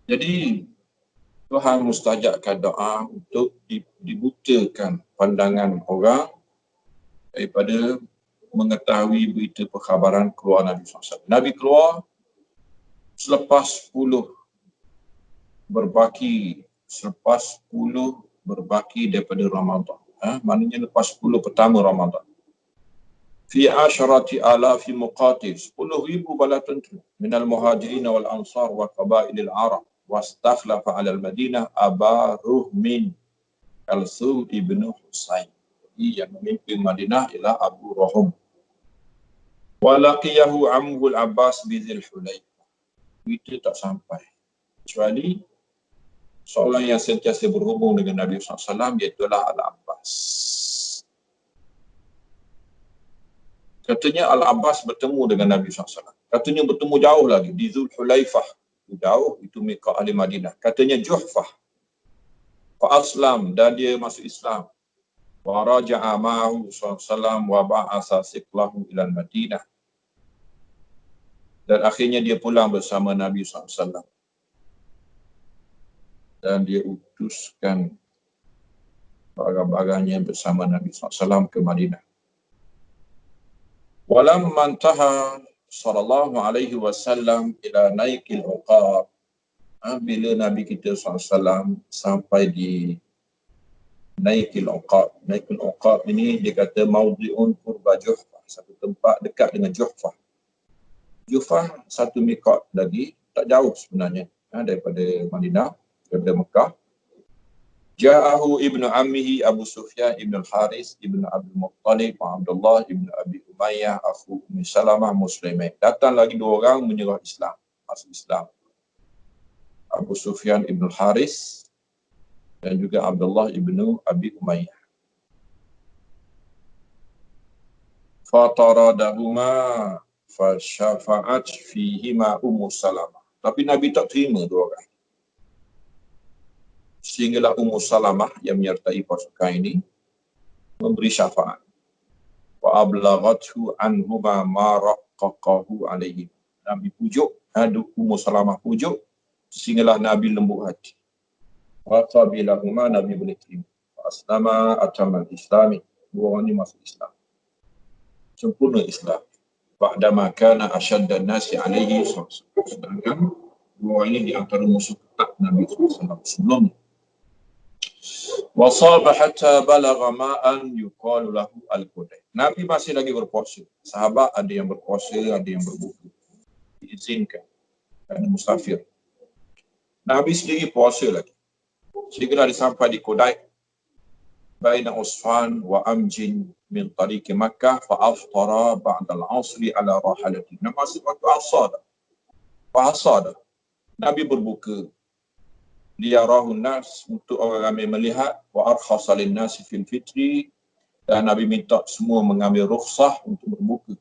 Jadi Tuhan mustajabkan doa untuk dibutakan pandangan orang daripada mengetahui berita perkhabaran keluar Nabi SAW. Nabi keluar selepas 10 berbaki daripada Ramadan. Maknanya lepas 10 pertama Ramadan. Fi asharati alafi muqatil, 10,000 bala tentera minal muhajirin wal ansar wa qabailil Arab wastakhlafa ala al-Madinah Aba Ruhmin Kalsum ibnu Husain. Yang memimpin Madinah ialah Abu Ruhum. Walaqiyahu amhul Abbas bizil Hulaifah. Itu tak sampai. Kecuali seorang yang sentiasa berhubung dengan Nabi SAW, iaitulah Al-Abbas. Katanya Al-Abbas bertemu dengan Nabi SAW. Katanya bertemu jauh lagi, di Zul Hulaifah. Jauh, itu miqat ahli Madinah. Katanya Juhfah. Fa'aslam, dan dia masuk Islam. Wa raja'a ma'ahu SAW wa ba'asa siqlahu ilal Madinah. Dan akhirnya dia pulang bersama Nabi SAW. Dan dia utuskan barang-barangnya bersama Nabi SAW ke Madinah. Walam mantaha sallallahu alaihi wasallam ila naikil uqab. Bila Nabi kita SAW sampai di naikil uqab. Naikil uqab ini dia kata maudhi'un qurba Juhfah. Satu tempat dekat dengan Juhfah. Juhfah satu miqat lagi, tak jauh sebenarnya daripada Madinah, daripada Mekah. Ja'ahu ibnu ammihi Abu Sufyan ibn al-Haris ibn Abdul Muttalib Abdullah ibn Abi Umayyah akhu Ummi Salamah Muslimin. Datang lagi 2 orang menyerah Islam, masuk Islam. Abu Sufyan ibn al-Haris dan juga Abdullah ibn Abi Umayyah. Fataradahuma fasyafa'at fihima Ummu Salamah. Tapi Nabi tak terima 2 orang. Sehinggalah Ummu Salamah yang menyertai pasukan ini memberi syafaat. Wa ablaghathu anhuma ma raqqaqahu alaihi. Nabi pujuk, Ummu Salamah pujuk, sehinggalah Nabi lembut hati. Wa qabilahuma, Nabi boleh terima. Wa aslama atamal islami. 2 orang ini masuk Islam. Sempurna Islam. ba'dama kana asyaddan nasi alaihi SAW. Sedangkan dua ini di antara musuh ketat Nabi SAW sebelum. Wasaba hatta balagha ma'an yuqalu lahu al-Qudai. Nabi masih lagi berpuasa. Sahabat ada yang berpuasa, ada yang berbuka. Diizinkan kerana musafir. Nabi sendiri puasa lagi. Sehingga sampai di Qudai baina Usfan wa Amjin min tariqi Makkah fa aftara ba'da al-'asri ala rahalati. Masih waktu asar. Asar. Nabi berbuka. Liyarahu nas, untuk orang ramai melihat, wa arkhasa lin-nas fil fitri, dan Nabi minta semua mengambil rukhsah untuk berbuka.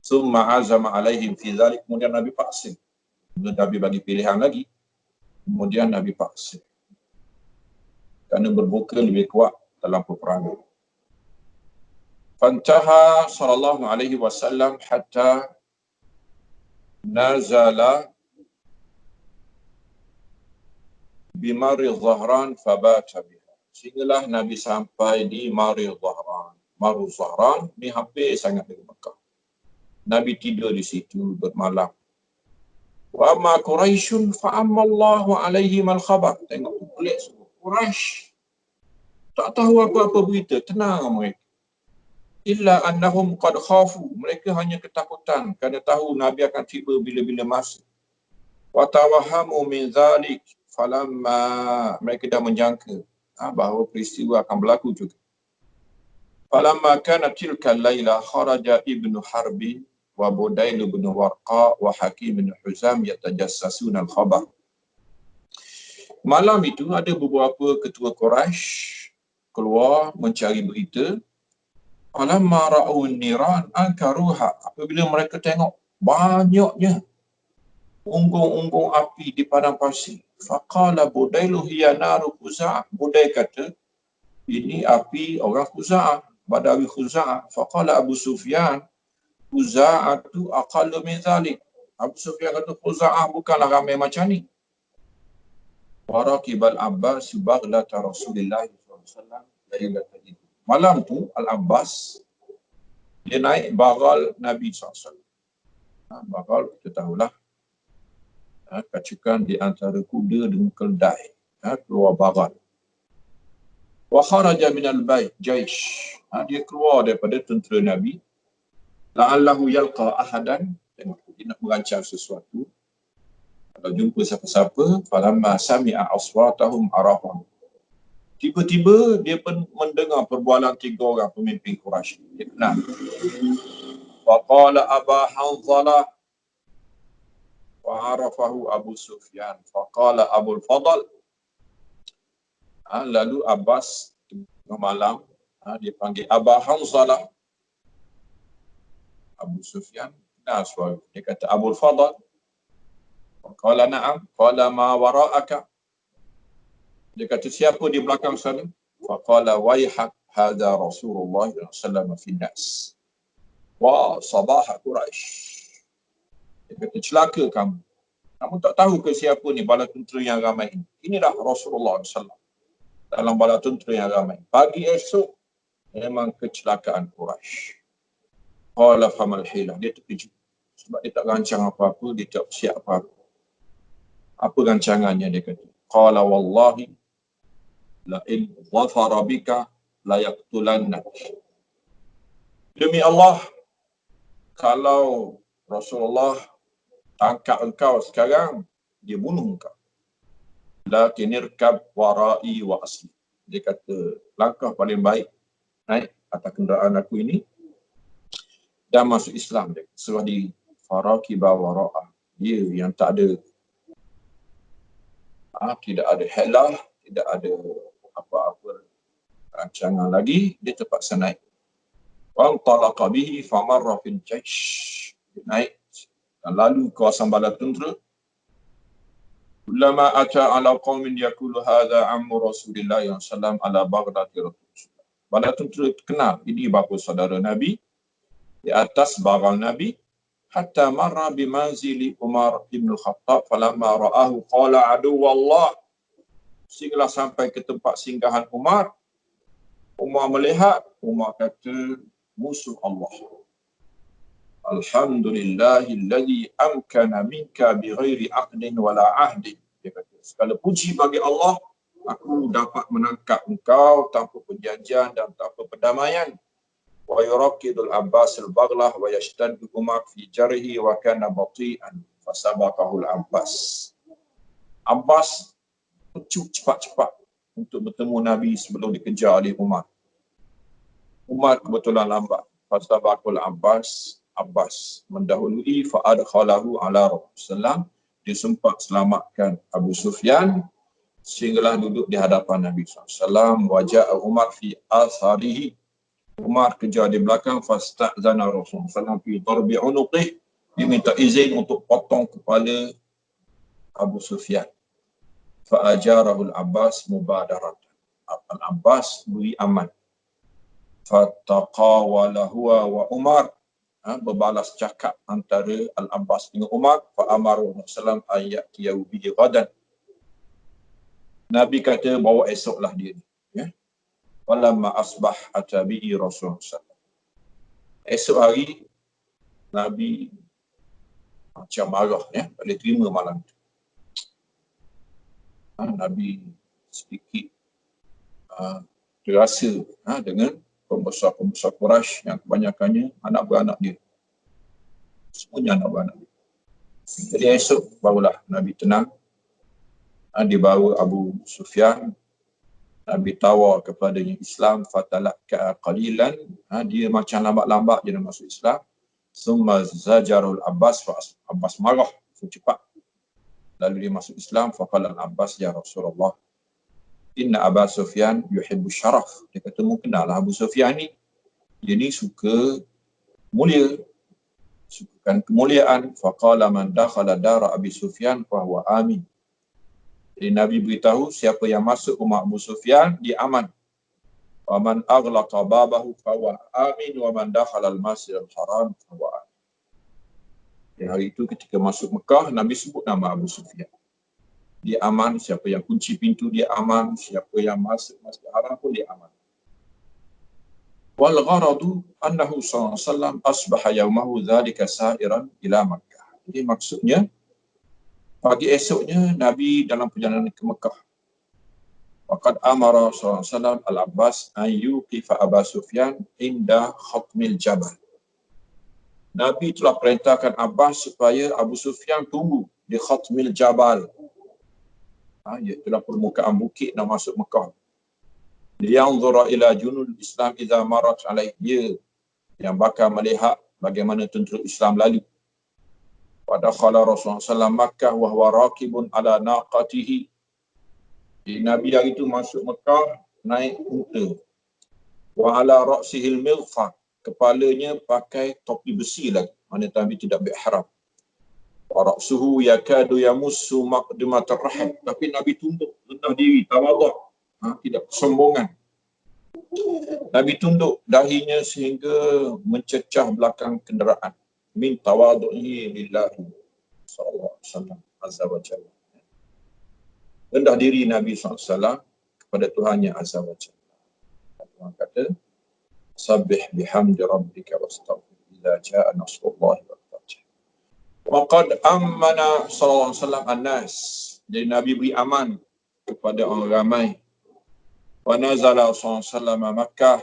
Summa azama alaihim fi dhalik, kemudian Nabi paksa. Nabi bagi pilihan lagi. Kemudian Nabi paksa. Kerana berbuka lebih kuat dalam peperangan. Fantaha sallallahu alaihi wasallam hatta nazala bimari Zahran fabata biha. Sehinggalah Nabi sampai di Mari Zahran. Maru Zahran ni hampir sangat dekat Mekah. Nabi tidur di situ bermalam. Wa amma Quraisyun fa ammallahu alaihim al-khabar. Tengok pelik semua. Quraisy tak tahu apa-apa berita, tenang mereka. Illa annahum qad khafu. Mereka hanya ketakutan kerana tahu Nabi akan tiba bila-bila masa. Wa tawahamu min zalik falamma, mereka dah menjangka bahawa peristiwa akan berlaku juga. Falamma kana tilka al-laila kharaja ibnu Harbi wa Budail bin Warqa wa Hakim bin Huzam yatajassasuna al-khabar. Malam itu ada beberapa ketua Quraisy keluar mencari berita. Falamma ra'u an-niran ankaruha. Apabila mereka tengok banyaknya unggung-unggung api di padang pasir. Faqala Budailu hiya naru Khuza'ah. Budail kata, ini api orang Khuza'ah, Badawi Khuza'ah. Faqala Abu Sufyan, Khuza'ah tu aqallu min zalik. Abu Sufyan kata, Khuza'ah bukanlah ramai macam ni. Waraqibal Abbas baghlata Rasulullah SAW. Malam tu Al-Abbas dia naik bagal Nabi SAW. Bagal kita tahulah, kacukan di antara kuda dengan keldai. Keluar bagal. Wa kharaja minal bait jaish. Dia keluar daripada tentera Nabi. La'allahu yalqa ahadan. Dia nak merancang sesuatu. Kalau jumpa siapa-siapa, falamma sami'a aswatahum arafahum. Tiba-tiba dia pun mendengar perbualan tiga orang pemimpin Quraisy. Dia kenal. Wa qala Aba Hanzalah wa arafahu Abu Sufyan. Fa qala Abul Fadl. Lalu Abbas tengah malam dia panggil Aba Hanzalah. Abu Sufyan kenal suara. Dia kata Abul Fadl. Qala na'am. Qala ma wara'aka. Dia kata siapa di belakang sana? Faqala wayhak hadha Rasulullah sallallahu alaihi wasallam fi nas. Wa sabah Quraisy. Dia kata celaka kamu. Kamu tak tahu ke siapa ni bala tentera yang ramai ini? Inilah Rasulullah sallallahu alaihi wasallam dalam bala tentera yang ramai. Pagi esok memang kecelakaan Quraisy. Qala famal hilah. Dia terkejut. Sebab dia tak rancang apa-apa, dia tak siap apa-apa. Apa rancangannya dia kata? Qala wallahi la in dhafara bika la yaqtulannak. Demi Allah, kalau Rasulullah tangkap engkau sekarang, dia bunuh engkau. Lakin irkab warai wa asli. Dia kata, langkah paling baik naik atas kenderaan aku ini dan masuk Islam. Dia suruh di faraqiba wara'ah. Dia yang tak ada tidak ada helah, tidak ada apa-apa rancangan lagi, dia terpaksa naik. Wa talaqa bihi famarra fil jaish. Dia naik dan lalu kawasan bala tentera. Ulama ata ala qaumin yaqulu hadha ammu Rasulillah sallallahu ala baghdati Rasulullah. Bala tentera kenal ini bapa saudara Nabi di atas bagal Nabi. Hatta marra bimanzili Umar ibn Khattab falamma ra'ahu qala adu wallah. Sehinggalah sampai ke tempat singgahan Umar. Umar melihat, Umar kata musuh Allah. Alhamdulillahilladzi amkana minka bighairi aqdin wala ahdin. Dia kata, segala puji bagi Allah, aku dapat menangkap engkau tanpa perjanjian dan tanpa perdamaian. Wa yuraqidul Abbas al-Baghlah wa yashtaddu Umar fi jarhi wa kana bati'an fasabaqahu al-Abbas. Abbas ucup cepat-cepat untuk bertemu Nabi sebelum dikejar oleh Umar. Umar kebetulan lambat. Fasabaqul Abbas mendahului fa'adkhalahu ala Rasulullah. Dia sempat selamatkan Abu Sufyan sehinggalah duduk di hadapan Nabi SAW. Wajah Umar fi asarihi. Umar kejar di belakang. Fasta'zana Rasulullah SAW fi darbi unuqih. Dia minta izin untuk potong kepala Abu Sufyan. Fa'ajarahul Abbas mubadarat. Al-Abbas beri aman. Fataqawala huwa wa Umar, berbalas cakap antara Al-Abbas dengan Umar. Fa'amaru Rasulullah ayyatiyahu bihi ghadan. Nabi kata bawa esoklah dia ni, ya. Walamma asbah atabihi Rasulullah. Esok hari Nabi macam marah, ya, tak boleh terima malam tu. Nabi sedikit terasa dengan pembesar-pembesar Quraisy yang kebanyakannya anak beranak dia. Semuanya anak beranak dia. Jadi esok barulah Nabi tenang. Dibawa Abu Sufyan. Nabi tawar kepadanya Islam. Fatalakka qalilan. Dia macam lambat-lambat dia nak masuk Islam. Summa zajarul Abbas. Abbas marah cepat. Lalu dia masuk Islam. Faqala Abbas, ya Rasulullah, inna Abu Sufyan yuhibbu syaraf. Dia kata, mu kenal Abu Sufyan ni, dia ni suka mulia, sukakan kemuliaan. Faqala man dakhala dara Abi Sufyan fahuwa amin. Jadi Nabi beritahu, siapa yang masuk rumah Abu Sufyan, dia aman. Wa man aghlaqa babahu fahuwa amin wa man dakhala al-masjidal haram fahuwa amin. Di hari itu ketika masuk Mekah, Nabi sebut nama Abu Sufyan. Dia aman, siapa yang kunci pintu dia aman, siapa yang masuk Masjidil Haram pun dia aman. Wal gharadu annahu sallallahu alaihi wasallam asbaha yawmahu dzalika sa'iran ila Makkah. Jadi maksudnya pagi esoknya Nabi dalam perjalanan ke Mekah. Waqad amara sallallahu alaihi wasallam al-Abbas an yuqifa Abu Sufyan inda khatmil jabal. Nabi telah perintahkan Abbas supaya Abu Sufyan tunggu di khatmil jabal. Iaitulah permukaan bukit nak masuk Mekah. Liyanzura ila junul Islam idza marat alaih. Dia yang bakal melihat bagaimana tentera Islam lalu. Pada khala Rasulullah SAW Makkah wa huwa raqibun ala naqatihi. Nabi hari itu masuk Mekah naik unta. Wa ala ra'sihil mighfar. Kepalanya pakai topi besi lagi. Mana Nabi tidak berihram. Wa ra'suhu yakadu yamussu maqdimatar rahim. Tapi Nabi tunduk, rendah diri, tawadhu', tidak kesombongan. Nabi tunduk dahinya sehingga mencecah belakang kenderaan. Min tawadhu'i lillahi sallallahu alaihi wasallam azza wa jalla. Rendah diri Nabi SAW kepada Tuhannya azza wa jalla. Tuhan kata, sabbih bihamdi rabbika wastaghfir idza jaa nasrullahi wal fath. Waqad ammana sallallahu alaihi wasallam an-nas. Jadi Nabi beri aman kepada orang ramai. Wa nazala sallallahu alaihi wasallam Makkah.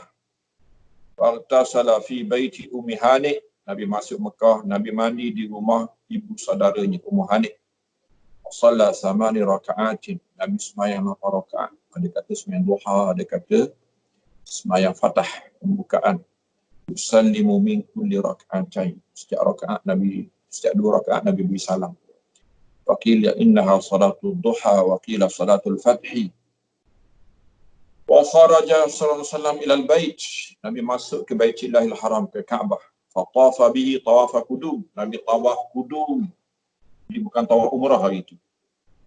Wartasala fi baiti Ummi Hani. Nabi masuk Mekah, Nabi mandi di rumah ibu saudaranya Ummu Hani. Shalla 8 raka'atin. Nabi sembahyang 8 rakaat. Ada kata sembahyang duha, ada kata sembahyang Fatah, pembukaan. Yusallimu min kulli raka'atain. Setiap 2 rakaat Nabi beri salam. Waqila innaha salatul duha wa qila salatul fathi. Wa kharaja sallallahu alaihi wasallam ila al-bait. Nabi masuk ke Baitillahil Haram, ke Kaabah. Fa tawafa bihi tawafa qudum. Nabi tawaf qudum. Jadi bukan tawaf umrah hari itu.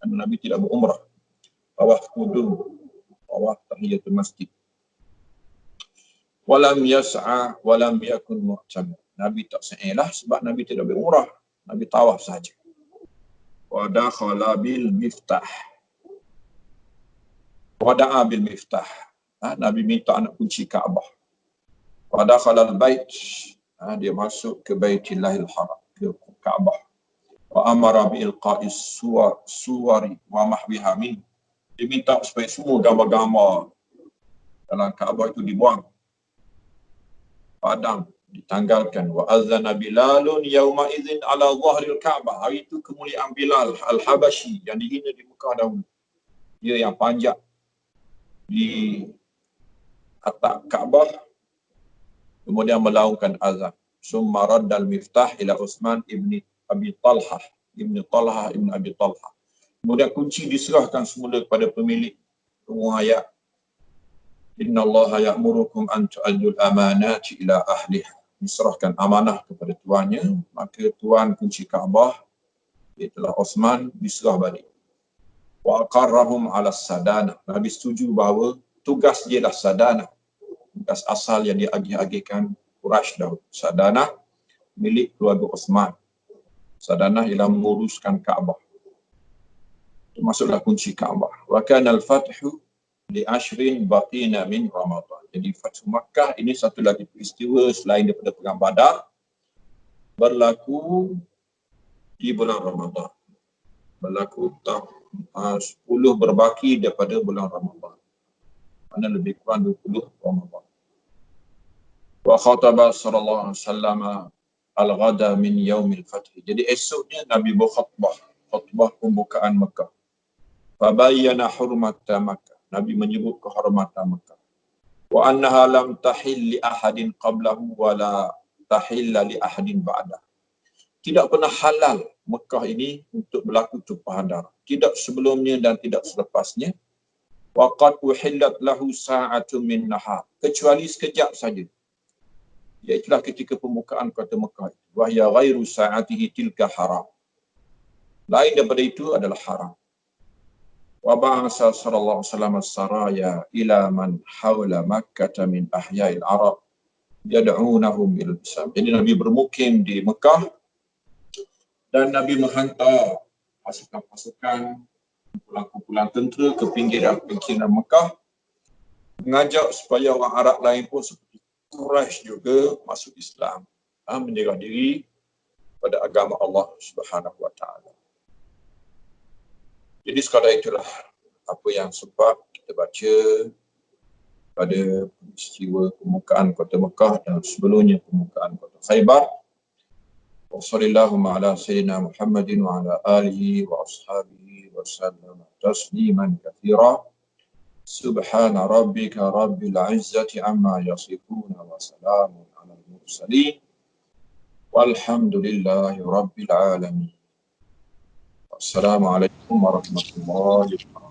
Nabi tidak berumrah. Tawaf qudum. Tawaf tahiyatul masjid. Walam yas'a walam yakun mu'tamir. Nabi tak sa'ilah sebab Nabi tidak berumrah. Nabi tawaf saja. Wa dakhala bil miftah. Wada'a bil miftah. Nabi minta anak kunci Kaabah. Wa dakhala al bait. Dia masuk ke Baitillahil Haram, ke Kaabah. Wa amara bi ilqa'is suwari wa mahwiha min. Dia minta supaya semua gambar-gambar dalam Kaabah itu dibuang, padam, ditanggalkan. Wa azana Bilalun yauma idzin ala dhahril Kaabah. Hari itu kemuliaan Bilal Al-Habashi yang dihina di Mekah dahulu. Dia yang panjat di atap Kaabah, kemudian melaungkan azan. Summa raddal miftah ila Utsman ibni Abi Talhah, ibni Abi Talhah. Kemudian kunci diserahkan semula kepada pemilik penguaya. Inna Allah ya'murukum an tu'addul amanati ila ahliha. Diserahkan amanah kepada tuannya, maka tuan kunci Kaabah, itulah Utsman, diserah balik. Wa aqarrahum ala sadana. Nabi setuju bahawa tugas dia adalah sadana. Tugas asal yang diagih-agihkan Quraisy dahulu. Sadana milik keluarga Utsman. Sadana ialah menguruskan Kaabah. Termasuklah kunci Kaabah. Wa kana al-fathu li ashrin baqina min Ramadan. Jadi Fathu Makkah ini satu lagi peristiwa selain daripada perang Badar, berlaku di bulan Ramadan. Berlaku 10 berbaki daripada bulan Ramadan. Mana lebih kurang 20 Ramadan. Wa khataba sallallahu alaihi wasallam al-ghada min yaumil fath. Jadi esoknya Nabi berkhutbah, khutbah pembukaan Mekah. Fa bayyana hurmata Makkah. Nabi menyebut kehormatan Mekah. Wa annaha lam tahil li ahadin qablahu wa la tahilla li ahadin ba'dah. Tidak pernah halal Mekah ini untuk berlaku tumpahan darah. Tidak sebelumnya dan tidak selepasnya. Wa qad uhillat lahu sa'atun min nahar. Kecuali sekejap saja. Iaitulah ketika pembukaan kota Mekah. Wahya ghairu sa'atihi tilka haram. Lain daripada itu adalah haram. Wa ba'asa sallallahu alaihi wasallam as-saraya ila man hawla Makkah min ahya'il Arab yad'unahum bil Islam. Jadi Nabi bermukim di Mekah dan Nabi menghantar pasukan-pasukan, kumpulan-kumpulan tentera ke pinggiran Mekah, mengajak supaya orang Arab lain pun seperti Quraisy juga masuk Islam, menyerah diri pada agama Allah Subhanahu wa taala. Jadi sekadar itulah apa yang sempat kita baca pada peristiwa pembukaan kota Mekah dan sebelumnya pembukaan kota Khaybar. Wa sallallahu ala sayyidina Muhammadin wa ala alihi wa ashabihi wa sallam tasliman katsira. Subhana rabbika rabbil izzati amma yasifun wa salamun alal mursalin. Walhamdulillahi rabbil alamin. Wassalamualaikum warahmatullahi wabarakatuh.